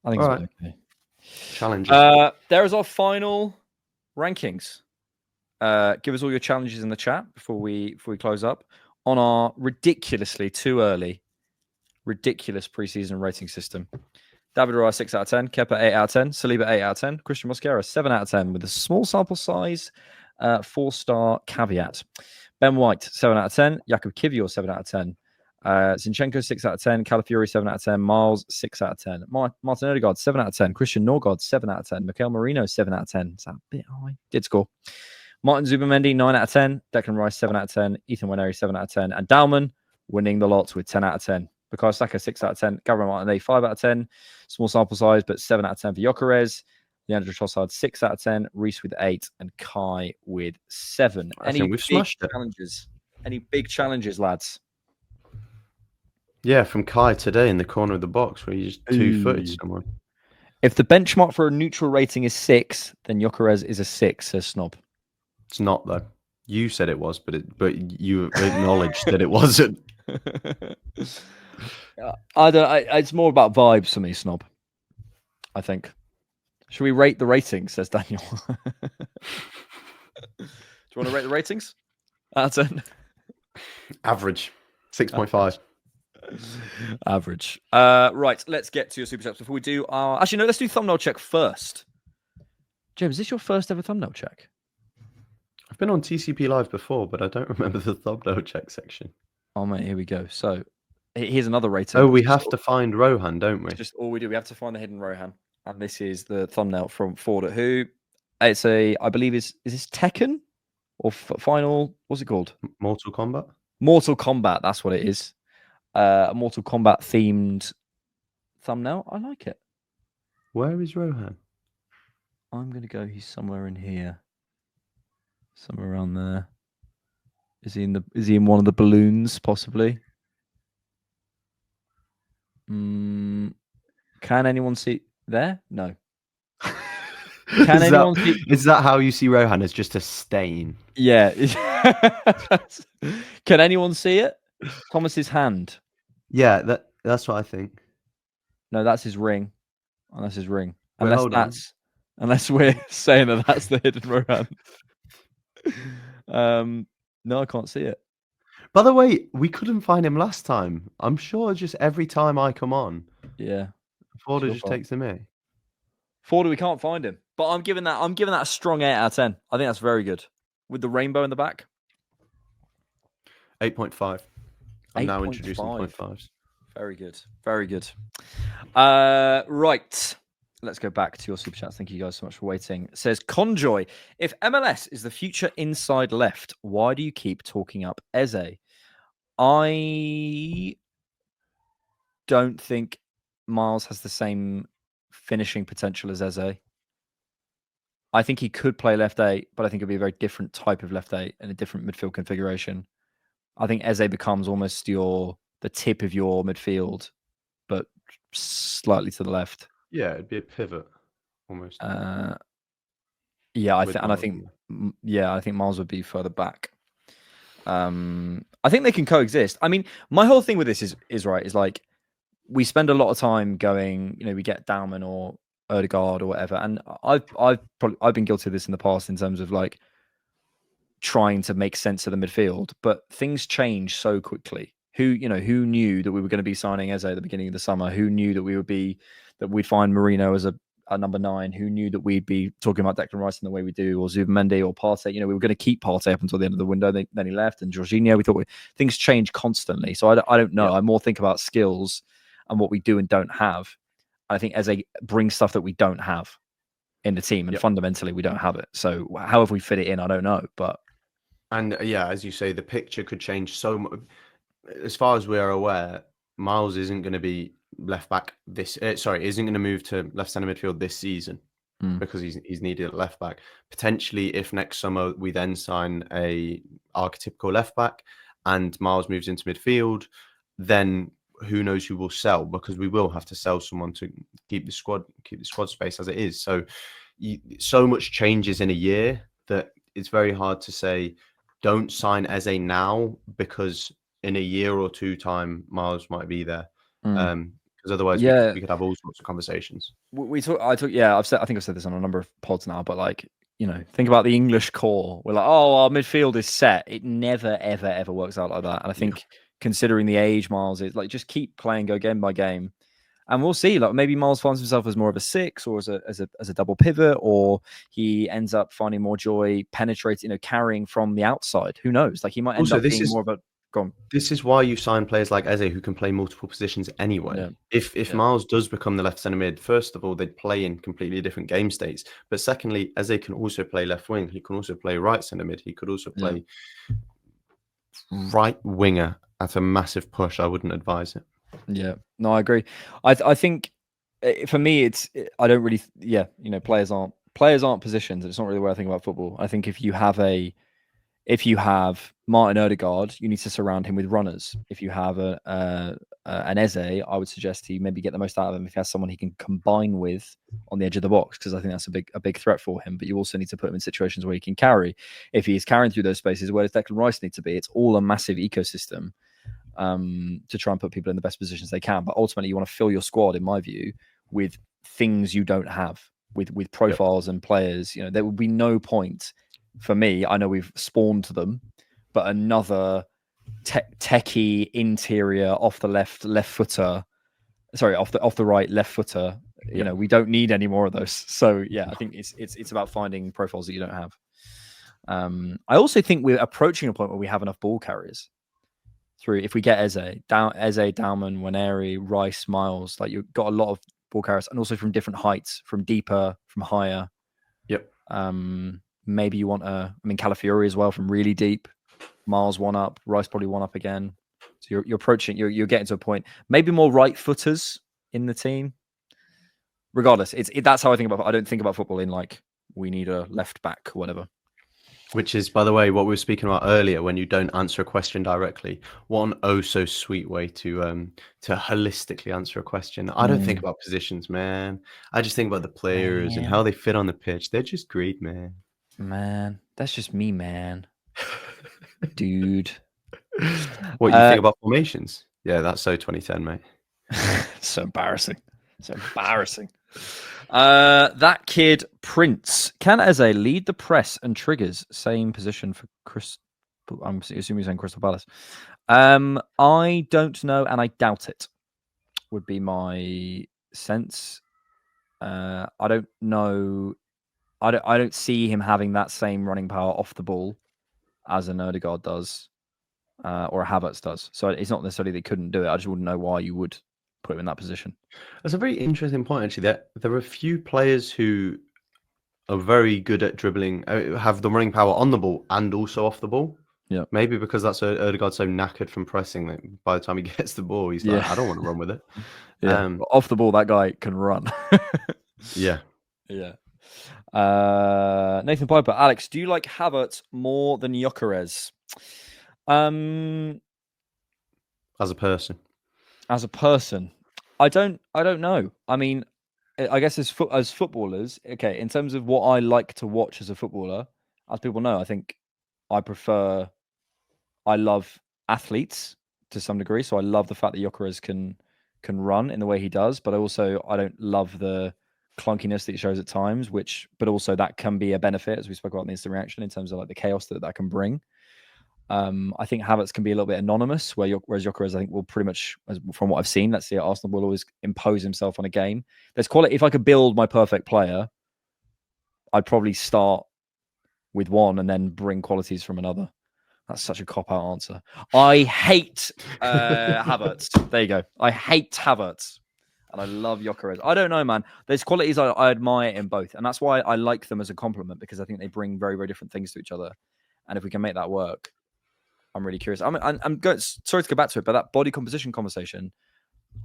I think All it's right. okay. Challenges. There is our final rankings. Give us all your challenges in the chat before we close up on our ridiculously too early, ridiculous preseason rating system. David Raya 6 out of 10, Kepa 8 out of 10, Saliba 8 out of 10, Christian Mosquera 7 out of 10 with a small sample size, 4-star caveat. Ben White 7 out of 10, Jakub Kivior 7 out of 10, Zinchenko 6 out of 10, Calafiori 7 out of 10, Miles 6 out of 10, Martin Odegaard 7 out of 10, Christian Norgard 7 out of 10, Mikel Merino 7 out of 10. Is that a bit high? Did score. Martin Zubamendi 9 out of 10, Declan Rice 7 out of 10, Ethan Waneri 7 out of 10, and Dalman winning the lot with 10 out of 10. Bukayo Saka 6 out of 10, Gabriel Martinelli 5 out of 10, small sample size, but 7 out of 10 for Gyökeres, Leandro Trossard 6 out of 10, Reece with 8, and Kai with 7. I think we've smashed it. Any big challenges, lads? Yeah, from Kai today in the corner of the box where you just two-footed someone. If the benchmark for a neutral rating is 6, then Gyökeres is a 6, says Snob. It's not, though. You said it was, but you acknowledged that it wasn't. It's more about vibes for me, Snob. I think. Should we rate the ratings? Says Daniel. Do you want to rate the ratings? Out of 10. Average 6.5. Average. Right, let's get to your super chats before we do our. Actually, no, let's do thumbnail check first. James, is this your first ever thumbnail check? I've been on TCP Live before, but I don't remember the thumbnail check section. Oh, mate, here we go. So, here's another rating. Oh, we have to find Rohan, don't we? Just all we do. We have to find the hidden Rohan. And this is the thumbnail from Ford at Who. It's I believe, is this Tekken? Or Final, what's it called? Mortal Kombat? Mortal Kombat, that's what it is. A Mortal Kombat themed thumbnail. I like it. Where is Rohan? I'm going to go, he's somewhere in here. Somewhere around there. Is he in one of the balloons, possibly? Can anyone see there? No. Can anyone see? Is that how you see Rohan, as just a stain? Yeah. Can anyone see it? Thomas's hand. Yeah, that's what I think. No, that's his ring. Oh, that's his ring. Wait, Unless we're saying that that's the hidden Rohan. No, I can't see it. By the way, we couldn't find him last time. I'm sure just every time I come on, Yeah, Ford just takes him in. Ford, we can't find him. But I'm giving that a strong 8 out of 10. I think that's very good. With the rainbow in the back. 8.5. I'm now introducing 0.5s. Very good. Very good. Right. Let's go back to your super chats. Thank you guys so much for waiting. It says Conjoy, if MLS is the future inside left, why do you keep talking up Eze? I don't think Miles has the same finishing potential as Eze. I think he could play left 8, but I think it'd be a very different type of left 8 and a different midfield configuration. I think Eze becomes almost the tip of your midfield, but slightly to the left. Yeah, it'd be a pivot almost. I think Miles would be further back. I think they can coexist. I mean, my whole thing with this is like we spend a lot of time going, we get Dalman or Odegaard or whatever, and I've been guilty of this in the past in terms of like trying to make sense of the midfield, but things change so quickly. Who knew that we were going to be signing Eze at the beginning of the summer? Who knew that we'd find Merino as a number 9? Who knew that we'd be talking about Declan Rice in the way we do, or Zubamendi or Partey? We were going to keep Partey up until the end of the window. Then he left, and Jorginho. We thought things change constantly. So I don't know. Yeah. I more think about skills and what we do and don't have. I think Eze brings stuff that we don't have in the team, and fundamentally we don't have it. So how have we fit it in? I don't know. And as you say, the picture could change so much. As far as we are aware, Miles isn't going to be left back isn't going to move to left centre midfield this season. because he's needed at left back. Potentially, if next summer we then sign a archetypical left back and Miles moves into midfield, then who knows who will sell, because we will have to sell someone to keep the squad space as it is. So so much changes in a year that it's very hard to say don't sign Eze now, because in a year or two time Miles might be there. Because otherwise we could have all sorts of conversations. I think I've said this on a number of pods now, but like, you know, think about the English core. We're like, oh, our midfield is set. It never, ever, ever works out like that. And I think considering the age Miles is, like, just keep playing, go game by game. And we'll see. Like, maybe Miles finds himself as more of a 6 or as a double pivot, or he ends up finding more joy penetrating, carrying from the outside. Who knows? Like, he might end up being more of a... Go on. This is why you sign players like Eze who can play multiple positions anyway. Yeah. If Miles does become the left centre mid, first of all, they'd play in completely different game states. But secondly, Eze can also play left wing. He can also play right centre mid. He could also play right winger at a massive push. I wouldn't advise it. Yeah, no, I agree. I think for me, I don't really, players aren't positions. It's not really the way I think about football. I think if you have Martin Odegaard, you need to surround him with runners. If you have an Eze, I would suggest he maybe get the most out of him if he has someone he can combine with on the edge of the box, because I think that's a big threat for him. But you also need to put him in situations where he can carry. If he is carrying through those spaces, where does Declan Rice need to be? It's all a massive ecosystem to try and put people in the best positions they can. But ultimately, you want to fill your squad, in my view, with things you don't have, with profiles and players. There would be no point. For me, I know we've spawned them, but another techie interior off the left footer, sorry, off the right left footer. We don't need any more of those. So I think it's about finding profiles that you don't have. I also think we're approaching a point where we have enough ball carriers. If we get Eze, Dauman, Waneri, Rice, Miles, like you've got a lot of ball carriers, and also from different heights, from deeper, from higher. Yep. Maybe you want Calafiori as well, from really deep. Miles one up, Rice probably one up again. So you're approaching, you're getting to a point. Maybe more right footers in the team. Regardless, that's how I think about it. I don't think about football in like we need a left back or whatever. Which is, by the way, what we were speaking about earlier. When you don't answer a question directly, what an oh so sweet way to holistically answer a question. I don't think about positions, man. I just think about the players and how they fit on the pitch. They're just great, man. Man, that's just me, man. Dude. What you think about formations? Yeah, that's so 2010, mate. So embarrassing. That kid Prince. Can Eze lead the press and triggers? Same position for Chris. I'm assuming he's saying Crystal Palace. I don't know, and I doubt it. Would be my sense. I don't know. I don't see him having that same running power off the ball as an Odegaard does, or a Havertz does. So it's not necessarily they couldn't do it. I just wouldn't know why you would put him in that position. That's a very interesting point, actually. There are a few players who are very good at dribbling, have the running power on the ball and also off the ball. Yeah, maybe because that's Odegaard's so knackered from pressing that by the time he gets the ball, he's like, I don't want to run with it. Yeah, off the ball, that guy can run. Yeah. Nathan Piper, Alex, do you like Havertz more than Gyökeres? As a person, I don't know. I mean, I guess as footballers, okay. In terms of what I like to watch as a footballer, as people know, I think I love athletes to some degree. So I love the fact that Gyökeres can run in the way he does, but I don't love the clunkiness that he shows at times, but also that can be a benefit, as we spoke about in the instant reaction, in terms of like the chaos that can bring. I think Havertz can be a little bit anonymous, whereas Gyökeres, I think, will pretty much, from what I've seen, let's see, Arsenal will always impose himself on a game. There's quality. If I could build my perfect player, I'd probably start with one and then bring qualities from another. That's such a cop-out answer. I hate Havertz. There you go. I hate Havertz. And I love Gyökeres. I don't know, man. There's qualities I admire in both. And that's why I like them as a compliment, because I think they bring very, very different things to each other. And if we can make that work, I'm really curious. Sorry to go back to it, but that body composition conversation,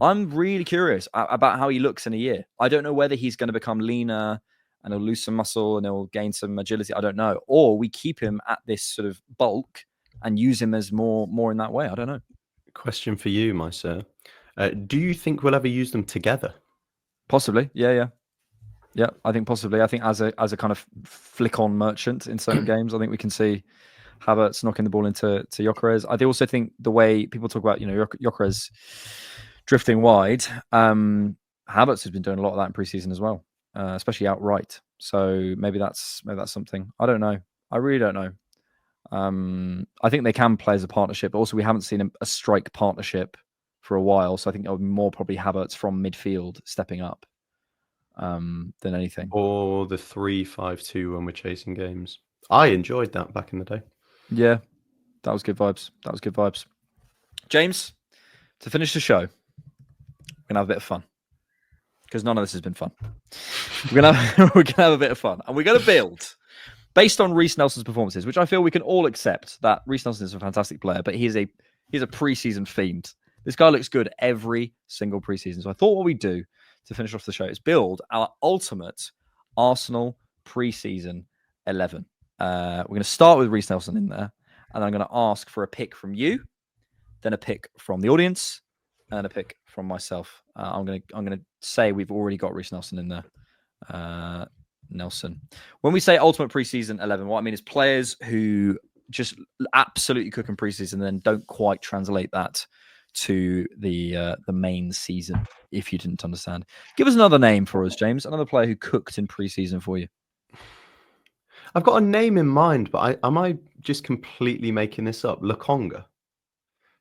I'm really curious about how he looks in a year. I don't know whether he's going to become leaner and he'll lose some muscle and he'll gain some agility. I don't know. Or we keep him at this sort of bulk and use him as more in that way. I don't know. Question for you, my sir. Do you think we'll ever use them together? Possibly. Yeah. I think possibly. I think as a kind of flick on merchant in certain games, I think we can see Havertz knocking the ball into Gyökeres. I also think the way people talk about, Gyökeres drifting wide, Havertz has been doing a lot of that in preseason as well, especially outright. So maybe that's something. I don't know. I really don't know. I think they can play as a partnership. But also, we haven't seen a strike partnership for a while, so I think it'll be more probably Havertz from midfield stepping up than anything. Or the 3-5-2 when we're chasing games. I enjoyed that back in the day. Yeah, that was good vibes. James, to finish the show, we're gonna have a bit of fun because none of this has been fun. We're gonna have a bit of fun, and we're gonna build based on Reece Nelson's performances, which I feel we can all accept that Reece Nelson is a fantastic player, but he's a preseason fiend. This guy looks good every single preseason. So I thought what we'd do to finish off the show is build our ultimate Arsenal preseason 11. We're going to start with Reece Nelson in there, and I'm going to ask for a pick from you, then a pick from the audience, and a pick from myself. I'm going to say we've already got Reece Nelson in there. Nelson. When we say ultimate preseason 11, what I mean is players who just absolutely cook in preseason and then don't quite translate that to the main season. If you didn't understand, give us another name for us, James. Another player who cooked in preseason for you. I've got a name in mind, but am I just completely making this up? Lokonga.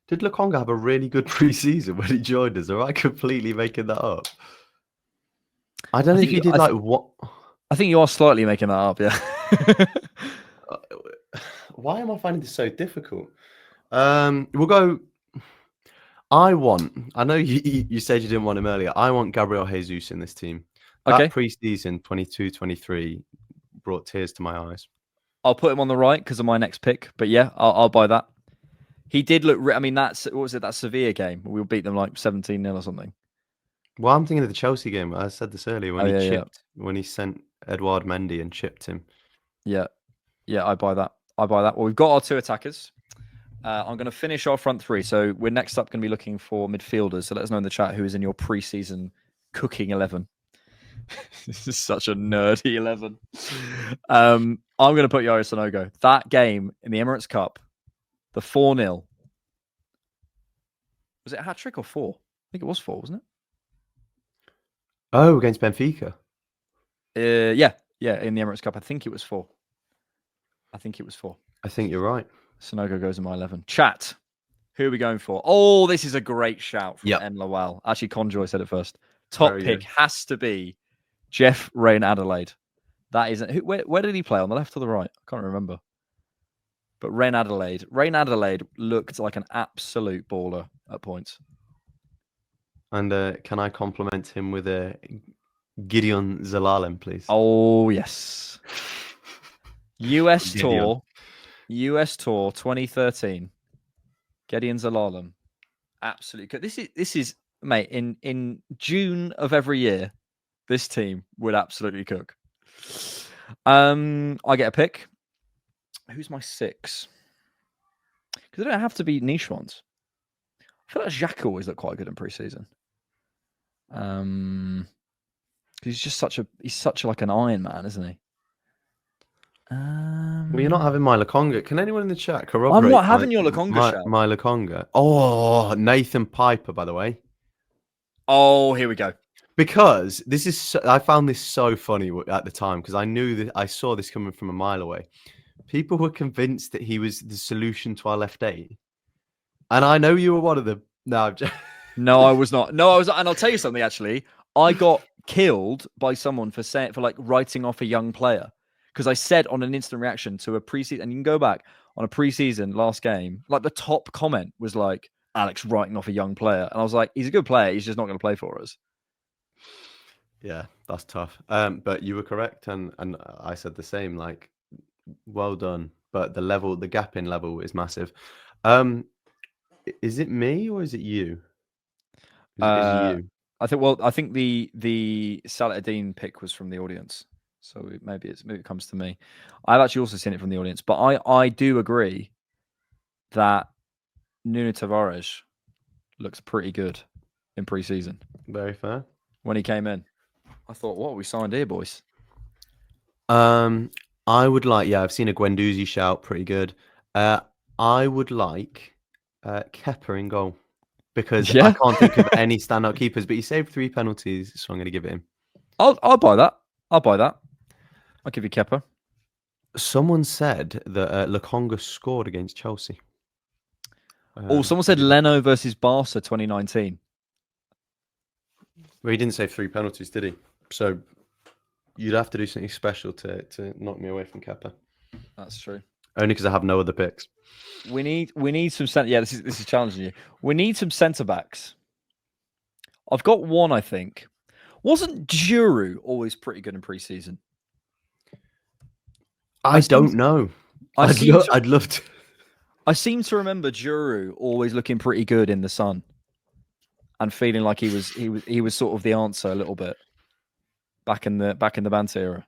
Did Lokonga have a really good preseason when he joined us, or am I completely making that up? I don't know if he did what. I think you are slightly making that up, yeah. Why am I finding this so difficult? We'll go. I know you said you didn't want him earlier. I want Gabriel Jesus in this team. That preseason 22-23 brought tears to my eyes. I'll put him on the right because of my next pick. But yeah, I'll buy that. He did look. I mean, what was it? That Sevilla game we beat them like 17-0 or something. Well, I'm thinking of the Chelsea game. I said this earlier when he sent Edouard Mendy and chipped him. Yeah, I buy that. Well, we've got our two attackers. I'm going to finish our front three. So we're next up going to be looking for midfielders. So let us know in the chat who is in your preseason cooking 11. This is such a nerdy 11. I'm going to put Yaya Sanogo. That game in the Emirates Cup, the 4-0. Was it a hat-trick or 4? I think it was 4, wasn't it? Oh, against Benfica? Yeah, in the Emirates Cup. I think it was 4. I think you're right. Sanogo goes in my 11. Chat, who are we going for? Oh, this is a great shout from N. Lawal. Actually, Conjoy said it first. Top pick has to be Jeff Rain Adelaide. That isn't. Where did he play? On the left or the right? I can't remember. But Rain Adelaide looked like an absolute baller at points. And can I compliment him with a Gideon Zelalem, please? Oh yes. US Tour 2013. Gideon Zelalem. Absolutely. This is mate, in June of every year, this team would absolutely cook. I get a pick. Who's my 6? Because they don't have to be niche ones. I feel like Xhaka always looked quite good in preseason. He's just such like an Iron Man, isn't he? Well, you're not having my Lokonga. Can anyone in the chat corroborate? I'm not having your Lokonga shout. My Lokonga. Oh, Nathan Piper, by the way. Oh, here we go. Because I found this so funny at the time because I knew that I saw this coming from a mile away. People were convinced that he was the solution to our left 8. And I know you were one of them. No, I was not. No, I was. And I'll tell you something, actually. I got killed by someone for writing off a young player. Because I said on an instant reaction to a preseason, and you can go back on a preseason last game, like the top comment was like, Alex writing off a young player. And I was like, he's a good player. He's just not going to play for us. Yeah, that's tough. But you were correct. And I said the same, like, well done. But the gap in level is massive. Is it me or is it you? Is you? I think the Salah Ad-Din pick was from the audience. So maybe it comes to me. I've actually also seen it from the audience, but I do agree that Nuno Tavares looks pretty good in pre-season. Very fair. When he came in, I thought, what we signed here, boys? I would like, I've seen a Guendouzi shout, pretty good. I would like Kepa in goal because I can't think of any standout keepers, but he saved 3 penalties, so I'm going to give it him. I'll buy that. I'll give you Kepa. Someone said that Lukonga scored against Chelsea. Someone said Leno versus Barca 2019. Well, he didn't save 3 penalties, did he? So you'd have to do something special to knock me away from Kepa. That's true. Only because I have no other picks. We need some centre. Yeah, this is challenging you. We need some centre backs. I've got one, I think. Wasn't Giroud always pretty good in pre-season? I don't know. I'd love to. I seem to remember Giroud always looking pretty good in the sun, and feeling like he was sort of the answer a little bit back in the banter era.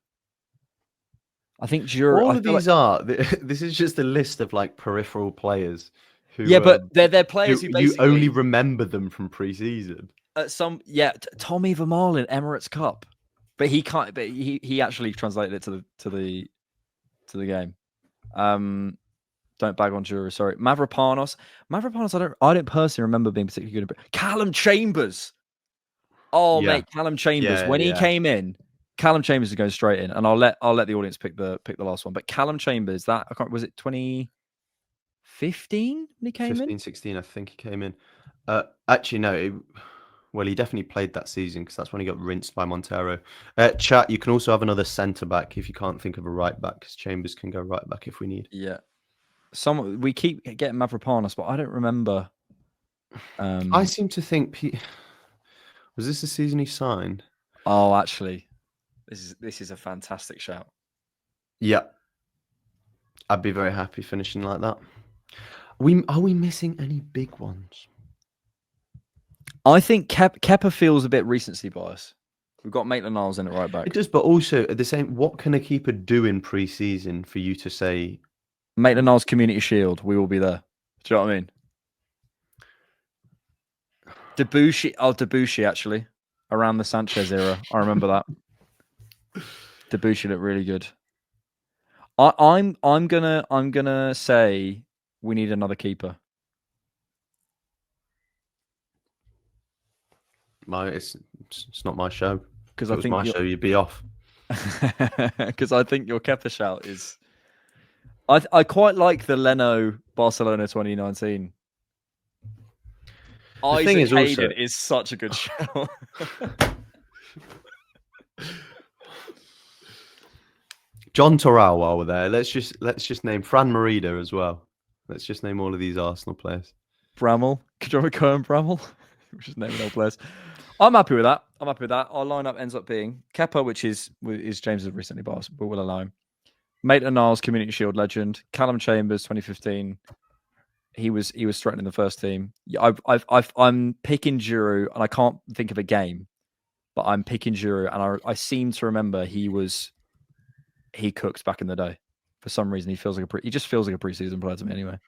I think Giroud. All of these are. This is just a list of like peripheral players. Who, but they're players who basically you only remember them from pre-season. Tommy Vermaelen Emirates Cup, but he can't. But he actually translated it to the game. Don't bag on Giroud. Sorry, Mavropanos. I don't personally remember being particularly good. But Callum Chambers. Oh mate, Callum Chambers. When he came in, Callum Chambers is going straight in, and I'll let the audience pick the last one. But Callum Chambers, was it 2015 when he came 15, in? 16, I think he came in. Actually, no. Well, he definitely played that season because that's when he got rinsed by Montero. Chat, you can also have another centre back if you can't think of a right back, because Chambers can go right back if we need. Yeah. We keep getting Mavropanos, but I don't remember. I seem to think was this the season he signed? Oh, actually, this is a fantastic shout. Yeah, I'd be very happy finishing like that. Are we missing any big ones? I think Kepa feels a bit recency bias. We've got Maitland-Niles in it right back. It does, but also at the same, what can a keeper do in pre-season for you to say? Maitland-Niles Community Shield, we will be there. Do you know what I mean? Debussy actually, around the Sanchez era. I remember that. Debussy looked really good. I'm gonna say we need another keeper. It's not my show. Because if it was my show, you'd be off. Because I think your Kepa shout is. I quite like the Leno Barcelona 2019. The thing is also is such a good shout. John Torral, while we're there, let's just name Fran Merida as well. Let's just name all of these Arsenal players. Bramall, Kajora Cohen Bramall. We're just naming all players. I'm happy with that. Our lineup ends up being Kepa, which is James has recently passed, but we'll allow him. Maitland-Niles, Community Shield legend. Callum Chambers, 2015. He was threatening the first team. I'm picking Giroud, and I can't think of a game, but I'm picking Giroud, and I seem to remember he cooked back in the day. For some reason, he just feels like a preseason player to me anyway.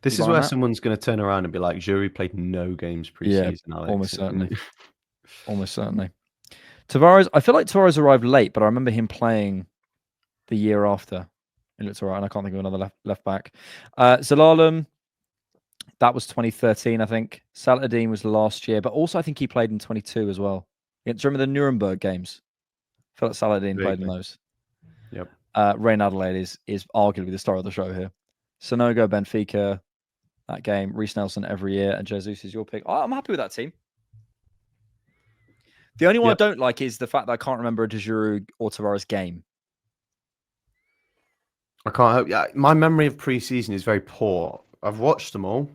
This is where someone's going to turn around and be like, Giroud played no games preseason, yeah, Alex. Almost certainly. Almost certainly. Tavares, I feel like Tavares arrived late, but I remember him playing the year after. It looks all right, and I can't think of another left back. Zalalem, that was 2013, I think. Saladin was last year, but also I think he played in 22 as well. Do you remember the Nuremberg games? I feel like Saladin played in those. Yep. Reign Adelaide is arguably the star of the show here. Sonogo, Benfica, that game. Reece Nelson every year, and Jesus is your pick. I'm happy with that team. The only one I don't like is the fact that I can't remember a Giroud or Tavares game. I can't help. Yeah, my memory of pre-season is very poor. I've watched them all,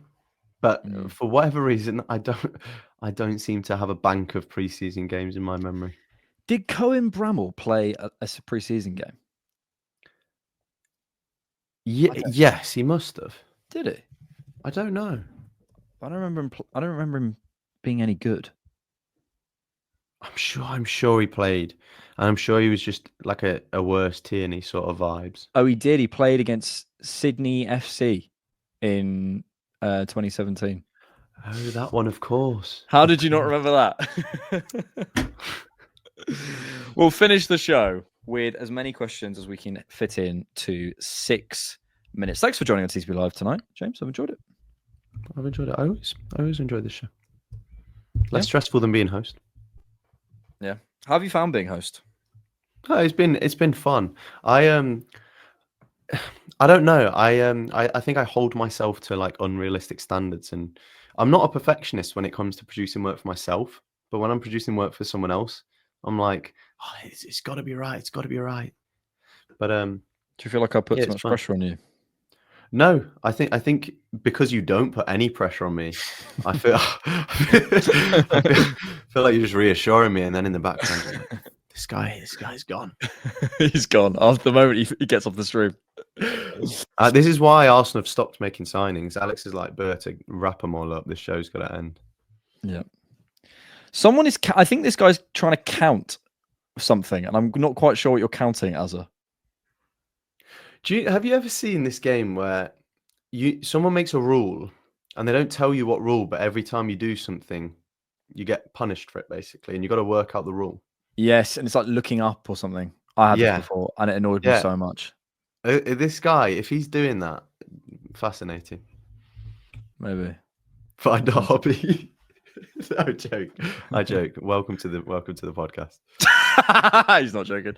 but for whatever reason, I don't seem to have a bank of pre-season games in my memory. Did Cohen Bramall play a pre-season game? Yes, he must have. Did he? I don't know. I don't remember him being any good. I'm sure he played. And I'm sure he was just like a worse Tierney sort of vibes. Oh, he did. He played against Sydney FC in 2017. Oh, that one, of course. How did you not remember that? We'll finish the show with as many questions as we can fit in to 6 minutes. Thanks for joining on TCP Live tonight, James. I've enjoyed it. I've enjoyed it. I always enjoy this show. Less stressful than being host. Yeah. How have you found being host? Oh, it's been fun. I don't know. I think I hold myself to like unrealistic standards, and I'm not a perfectionist when it comes to producing work for myself. But when I'm producing work for someone else, I'm like, oh, it's got to be right. It's got to be right. But do you feel like I put yeah, too it's much fun. pressure on you? No, I think because you don't put any pressure on me, I feel feel like you're just reassuring me, and then in the background, you're like, this guy's gone. He's gone after the moment he gets off the stream. This is why Arsenal have stopped making signings. Alex is like, Berta, wrap them all up. This show's got to end. Yeah. Someone is. I think this guy's trying to count something, and I'm not quite sure what you're counting as a. Have you ever seen this game where someone makes a rule and they don't tell you what rule, but every time you do something, you get punished for it basically, and you got to work out the rule. Yes, and it's like looking up or something. I had this before, and it annoyed me so much. This guy, if he's doing that, fascinating. Maybe. Find a hobby. I joke. Welcome to the podcast. He's not joking.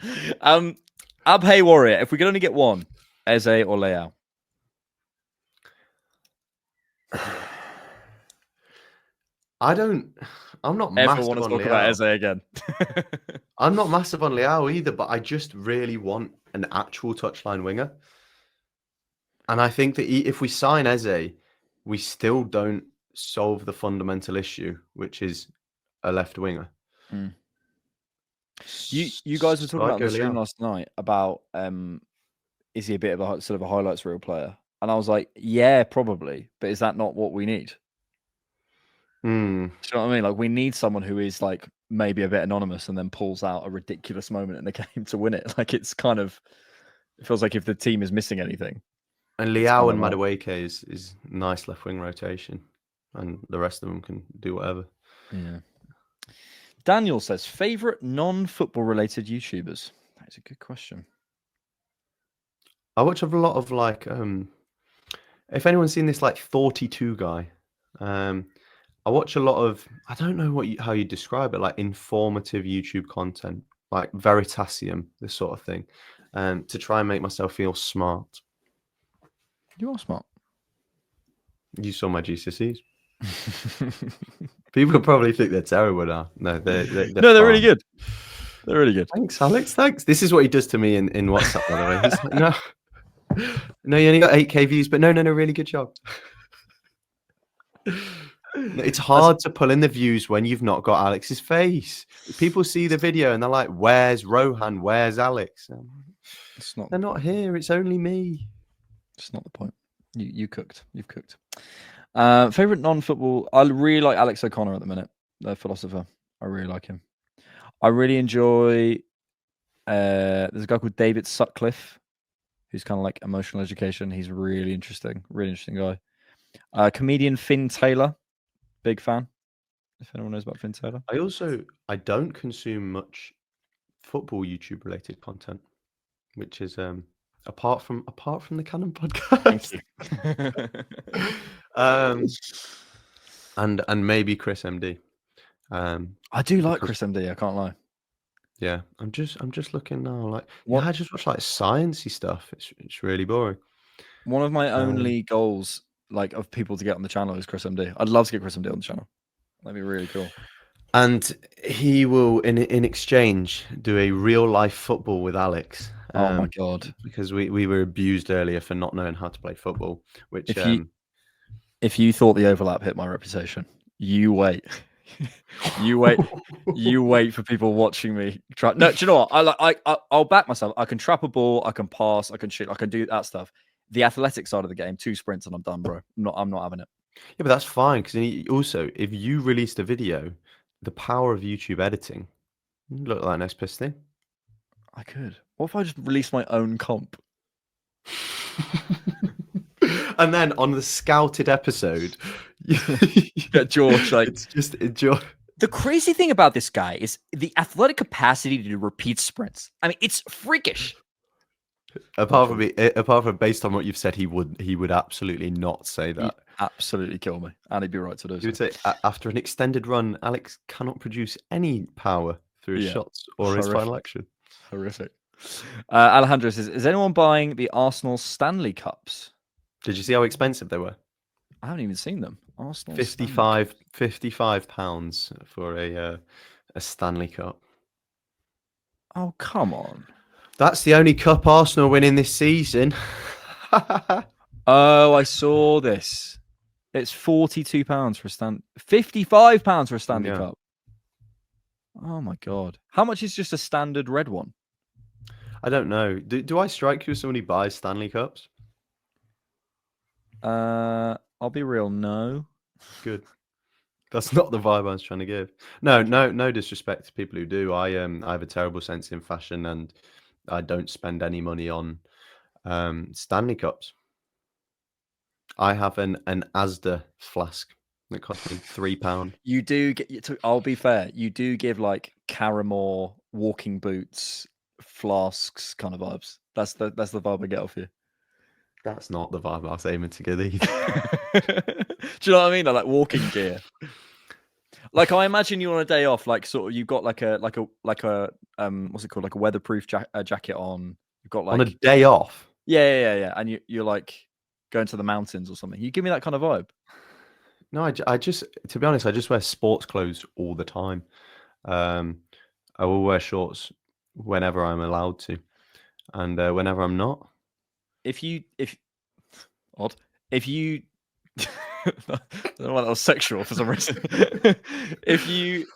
Abhay Warrior, if we could only get one, Eze or Leao? I'm not Everyone massive want to on talk Leao. about Eze again. I'm not massive on Leao either, but I just really want an actual touchline winger. And I think that if we sign Eze, we still don't solve the fundamental issue, which is a left winger. Mm. You guys were talking about on the stream last night about is he a bit of a sort of a highlights reel player? And I was like, yeah, probably, but is that not what we need? Do you know what I mean? Like, we need someone who is like maybe a bit anonymous and then pulls out a ridiculous moment in the game to win it. Like, it feels like if the team is missing anything. And Leao and Madueke is nice left wing rotation, and the rest of them can do whatever. Yeah. Daniel says, favorite non-football related YouTubers? That's a good question. I watch a lot of like, if anyone's seen this like 42 guy, I watch a lot of, I don't know how you describe it, like informative YouTube content, like Veritasium, this sort of thing, to try and make myself feel smart. You are smart. You saw my GCSEs. People probably think they're terrible now. No, they're really good. They're really good. Thanks, Alex. Thanks. This is what he does to me in WhatsApp, by the way. He's like, no, you only got 8K views, but no, really good job. It's hard to pull in the views when you've not got Alex's face. People see the video and they're like, "Where's Rohan? Where's Alex?" They're not here. It's only me. It's not the point. You cooked. You've cooked. Favorite non-football. I really like Alex O'Connor at the minute, the philosopher. I really like him. I really enjoy. There's a guy called David Sutcliffe, who's kind of like emotional education. He's really interesting guy. Comedian Finn Taylor, big fan. If anyone knows about Finn Taylor. I don't consume much football YouTube related content, which is apart from the Cannon podcast. And maybe Chris MD. I do like Chris MD. I can't lie. Yeah, I'm just looking now. Like, I just watch like sciencey stuff. It's really boring. One of my only goals, like, of people to get on the channel is Chris MD. I'd love to get Chris MD on the channel. That'd be really cool. And he will, in exchange, do a real life football with Alex. Oh my god! Because we were abused earlier for not knowing how to play football. Which if you thought the overlap hit my reputation, you wait. you wait for people watching me try. No, do you know what? I'll back myself. I can trap a ball. I can pass. I can shoot. I can do that stuff. The athletic side of the game, 2 sprints and I'm done, bro. I'm not having it. Yeah, but that's fine because also if you released a video the power of YouTube editing. Look like next piss thing. I could. What if I just released my own comp? And then on the scouted episode, Get George like it's just George. The crazy thing about this guy is the athletic capacity to repeat sprints. I mean, it's freakish. Apart from based on what you've said, he would absolutely not say that. He'd absolutely kill me, and he'd be right to do so. You would say after an extended run, Alex cannot produce any power through his shots or his final action. Horrific. Alejandro says, "Is anyone buying the Arsenal Stanley Cups?" Did you see how expensive they were? I haven't even seen them. Arsenal 55 pounds for a Stanley Cup. Oh, come on. That's the only cup Arsenal winning this season. Oh, I saw this. It's £42 for a £55 for a Stanley Cup. Oh my god. How much is just a standard red one? I don't know. Do I strike you as somebody who buys Stanley Cups? I'll be real, no. Good. That's not the vibe I was trying to give. No disrespect to people who do. I have a terrible sense in fashion, and I don't spend any money on Stanley Cups. I have an Asda flask that cost me £3. You do get. I'll be fair. You do give like Caramore walking boots, flasks kind of vibes. That's the vibe I get off you. That's not the vibe I was aiming to get either. Do you know what I mean? Like walking gear. Like I imagine you on a day off, like sort of you've got like a what's it called, like a weatherproof jacket on. You've got like on a day off. Yeah. And you're like going to the mountains or something. You give me that kind of vibe. No, I just, to be honest, I just wear sports clothes all the time. I will wear shorts whenever I'm allowed to, and whenever I'm not. If you I don't know why that was sexual for some reason. If you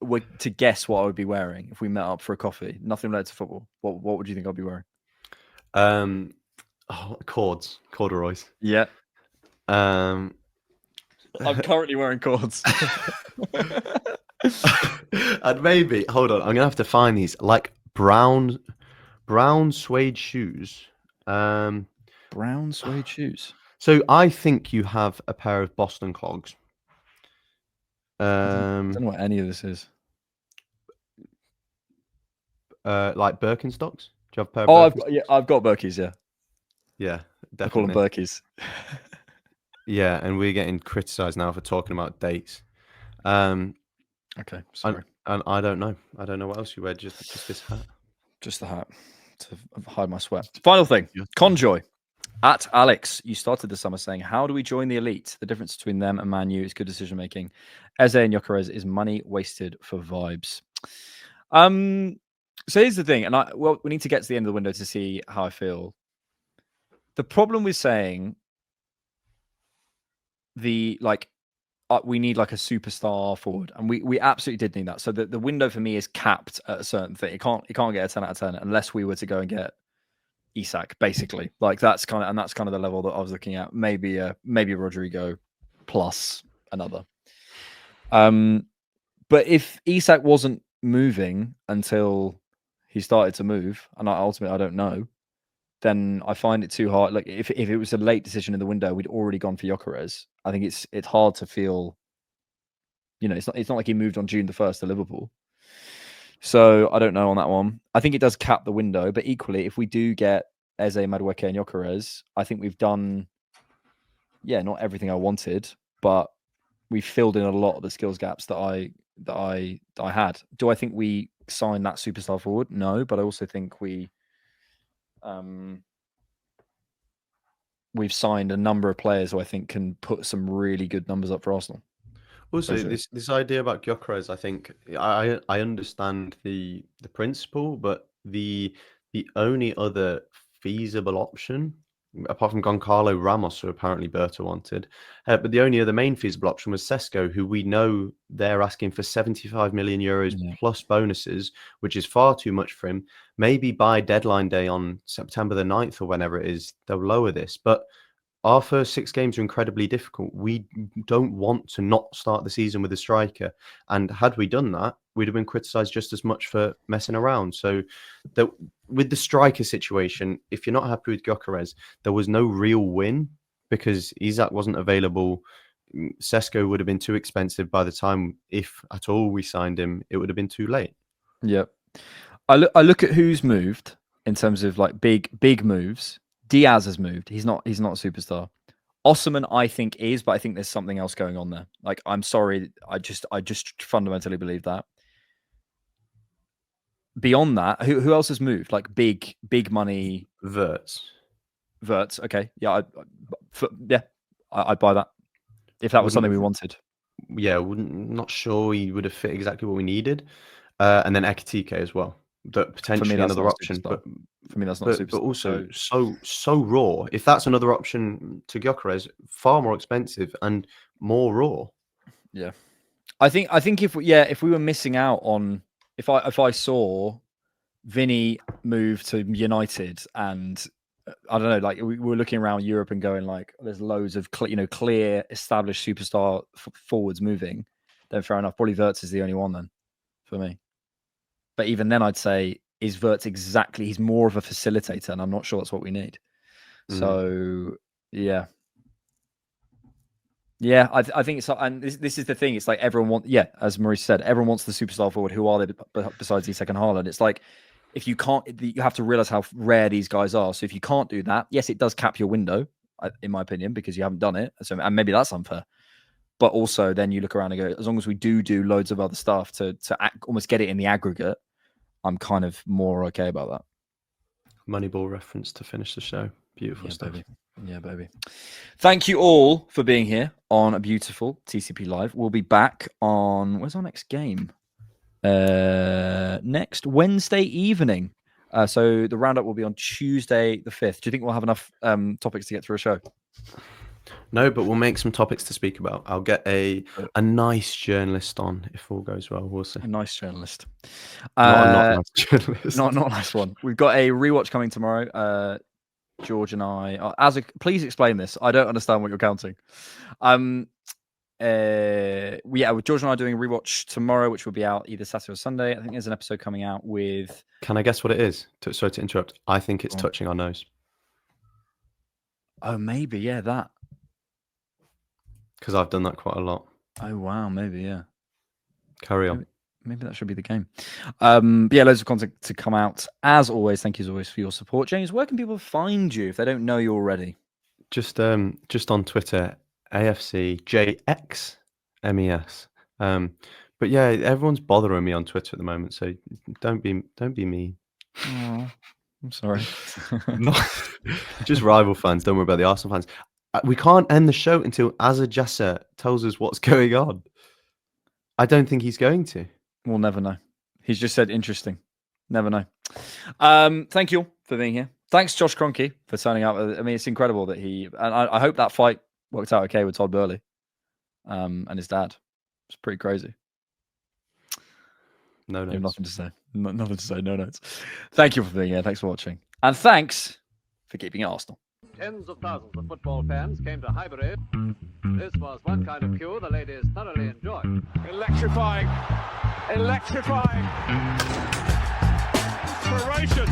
were to guess what I would be wearing if we met up for a coffee, nothing related to football, what would you think I'd be wearing? Corduroys. Yeah. I'm currently wearing cords. And maybe, hold on, I'm gonna have to find these, like brown suede shoes. Brown suede shoes. So I think you have a pair of Boston clogs. I don't know what any of this is. Like Birkenstocks. Do you have a pair of Birkenstocks? I've got Birkies, yeah. Yeah, definitely. I call them Birkies. Yeah, and we're getting criticised now for talking about dates. Okay, sorry. And I don't know. I don't know what else you wear. Just this hat. Just the hat to hide my sweat. Final thing. Conjoy. At Alex, you started the summer saying, "How do we join the elite? The difference between them and Man U is good decision making. Eze and Gyökeres is money wasted for vibes." So here's the thing, and we need to get to the end of the window to see how I feel. The problem with saying we need like a superstar forward, and we absolutely did need that. So the window for me is capped at a certain thing. It can't get a 10 out of 10 unless we were to go and get Isak, basically. Like that's kind of the level that I was looking at. Maybe Rodrigo plus another. But if Isak wasn't moving until he started to move, and ultimately I don't know, then I find it too hard. Like if it was a late decision in the window, we'd already gone for Gyökeres. I think it's hard to feel, it's not like he moved on June the 1st to Liverpool. So I don't know on that one. I think it does cap the window, but equally, if we do get Eze, Madueke, and Gyökeres, I think we've done, not everything I wanted, but we filled in a lot of the skills gaps that I had. Do I think we signed that superstar forward? No, but I also think we've signed a number of players who I think can put some really good numbers up for Arsenal. Also, this idea about Gyökeres, I think I understand the principle, but the only other feasible option, apart from Goncalo Ramos, who apparently Berta wanted, but the only other main feasible option was Sesko, who we know they're asking for 75 million euros plus bonuses, which is far too much for him. Maybe by deadline day on September the 9th or whenever it is, they'll lower this. But our first 6 games are incredibly difficult. We don't want to not start the season with a striker. And had we done that, we'd have been criticised just as much for messing around. So with the striker situation, if you're not happy with Gyökeres, there was no real win because Isak wasn't available. Sesko would have been too expensive by the time, if at all, we signed him. It would have been too late. Yep. I look at who's moved in terms of like big moves. Diaz has moved. He's not a superstar. Osman, I think, is, but I think there's something else going on there. Like, I'm sorry, I just fundamentally believe that. Beyond that, who else has moved? Like big money. Wirtz. Okay, yeah, I'd buy that if that was something we wanted. Yeah, not sure he would have fit exactly what we needed. And then Ekitike as well. That potentially another option, but for me that's not super. But also so raw. If that's another option to Gyökeres, far more expensive and more raw. Yeah, I think if we were missing out on if I saw Vinny move to United and I don't know, like we were looking around Europe and going like, there's loads of clear established superstar forwards moving, then fair enough. Probably Wirtz is the only one then for me. But even then, I'd say, is Wirtz exactly... He's more of a facilitator, and I'm not sure that's what we need. So, yeah. Yeah, I think it's... And this is the thing. It's like everyone wants... Yeah, as Maurice said, everyone wants the superstar forward. Who are they besides Isak and Haaland? It's like, if you can't... You have to realize how rare these guys are. So if you can't do that, yes, it does cap your window, in my opinion, because you haven't done it. So, and maybe that's unfair. But also, then you look around and go, as long as we do loads of other stuff to almost get it in the aggregate, I'm kind of more okay about that. Moneyball reference to finish the show. Beautiful stuff. Baby. Yeah, baby. Thank you all for being here on a beautiful TCP Live. We'll be back on... Where's our next game? Next Wednesday evening. So the roundup will be on Tuesday the 5th. Do you think we'll have enough topics to get through a show? No, but we'll make some topics to speak about. I'll get a nice journalist on if all goes well. We'll see. A nice journalist. Not a nice journalist. Not a nice one. We've got a rewatch coming tomorrow. George and I... please explain this. I don't understand what you're counting. With George and I doing a rewatch tomorrow, which will be out either Saturday or Sunday. I think there's an episode coming out with... Can I guess what it is? Sorry to interrupt. I think it's Touching Our Nose. Oh, maybe. Yeah, that. Because I've done that quite a lot. Oh, wow. Maybe, yeah. Carry on. Maybe that should be the game. Yeah, loads of content to come out. As always, thank you as always for your support. James, where can people find you if they don't know you already? Just on Twitter, AFCJXMES. But yeah, everyone's bothering me on Twitter at the moment, so don't be mean. Oh, I'm sorry. Just rival fans. Don't worry about the Arsenal fans. We can't end the show until Azza Jasser tells us what's going on. I don't think he's going to. We'll never know. He's just said interesting. Never know. Thank you all for being here. Thanks, Josh Kroenke, for turning up. I mean, it's incredible that he... And I hope that fight worked out okay with Todd Burley and his dad. It's pretty crazy. No notes. Nothing to say. Nothing to say. No notes. Thank you for being here. Thanks for watching. And thanks for keeping it Arsenal. Tens of thousands of football fans came to Highbury. This was one kind of queue the ladies thoroughly enjoyed. Electrifying! Electrifying! Inspiration!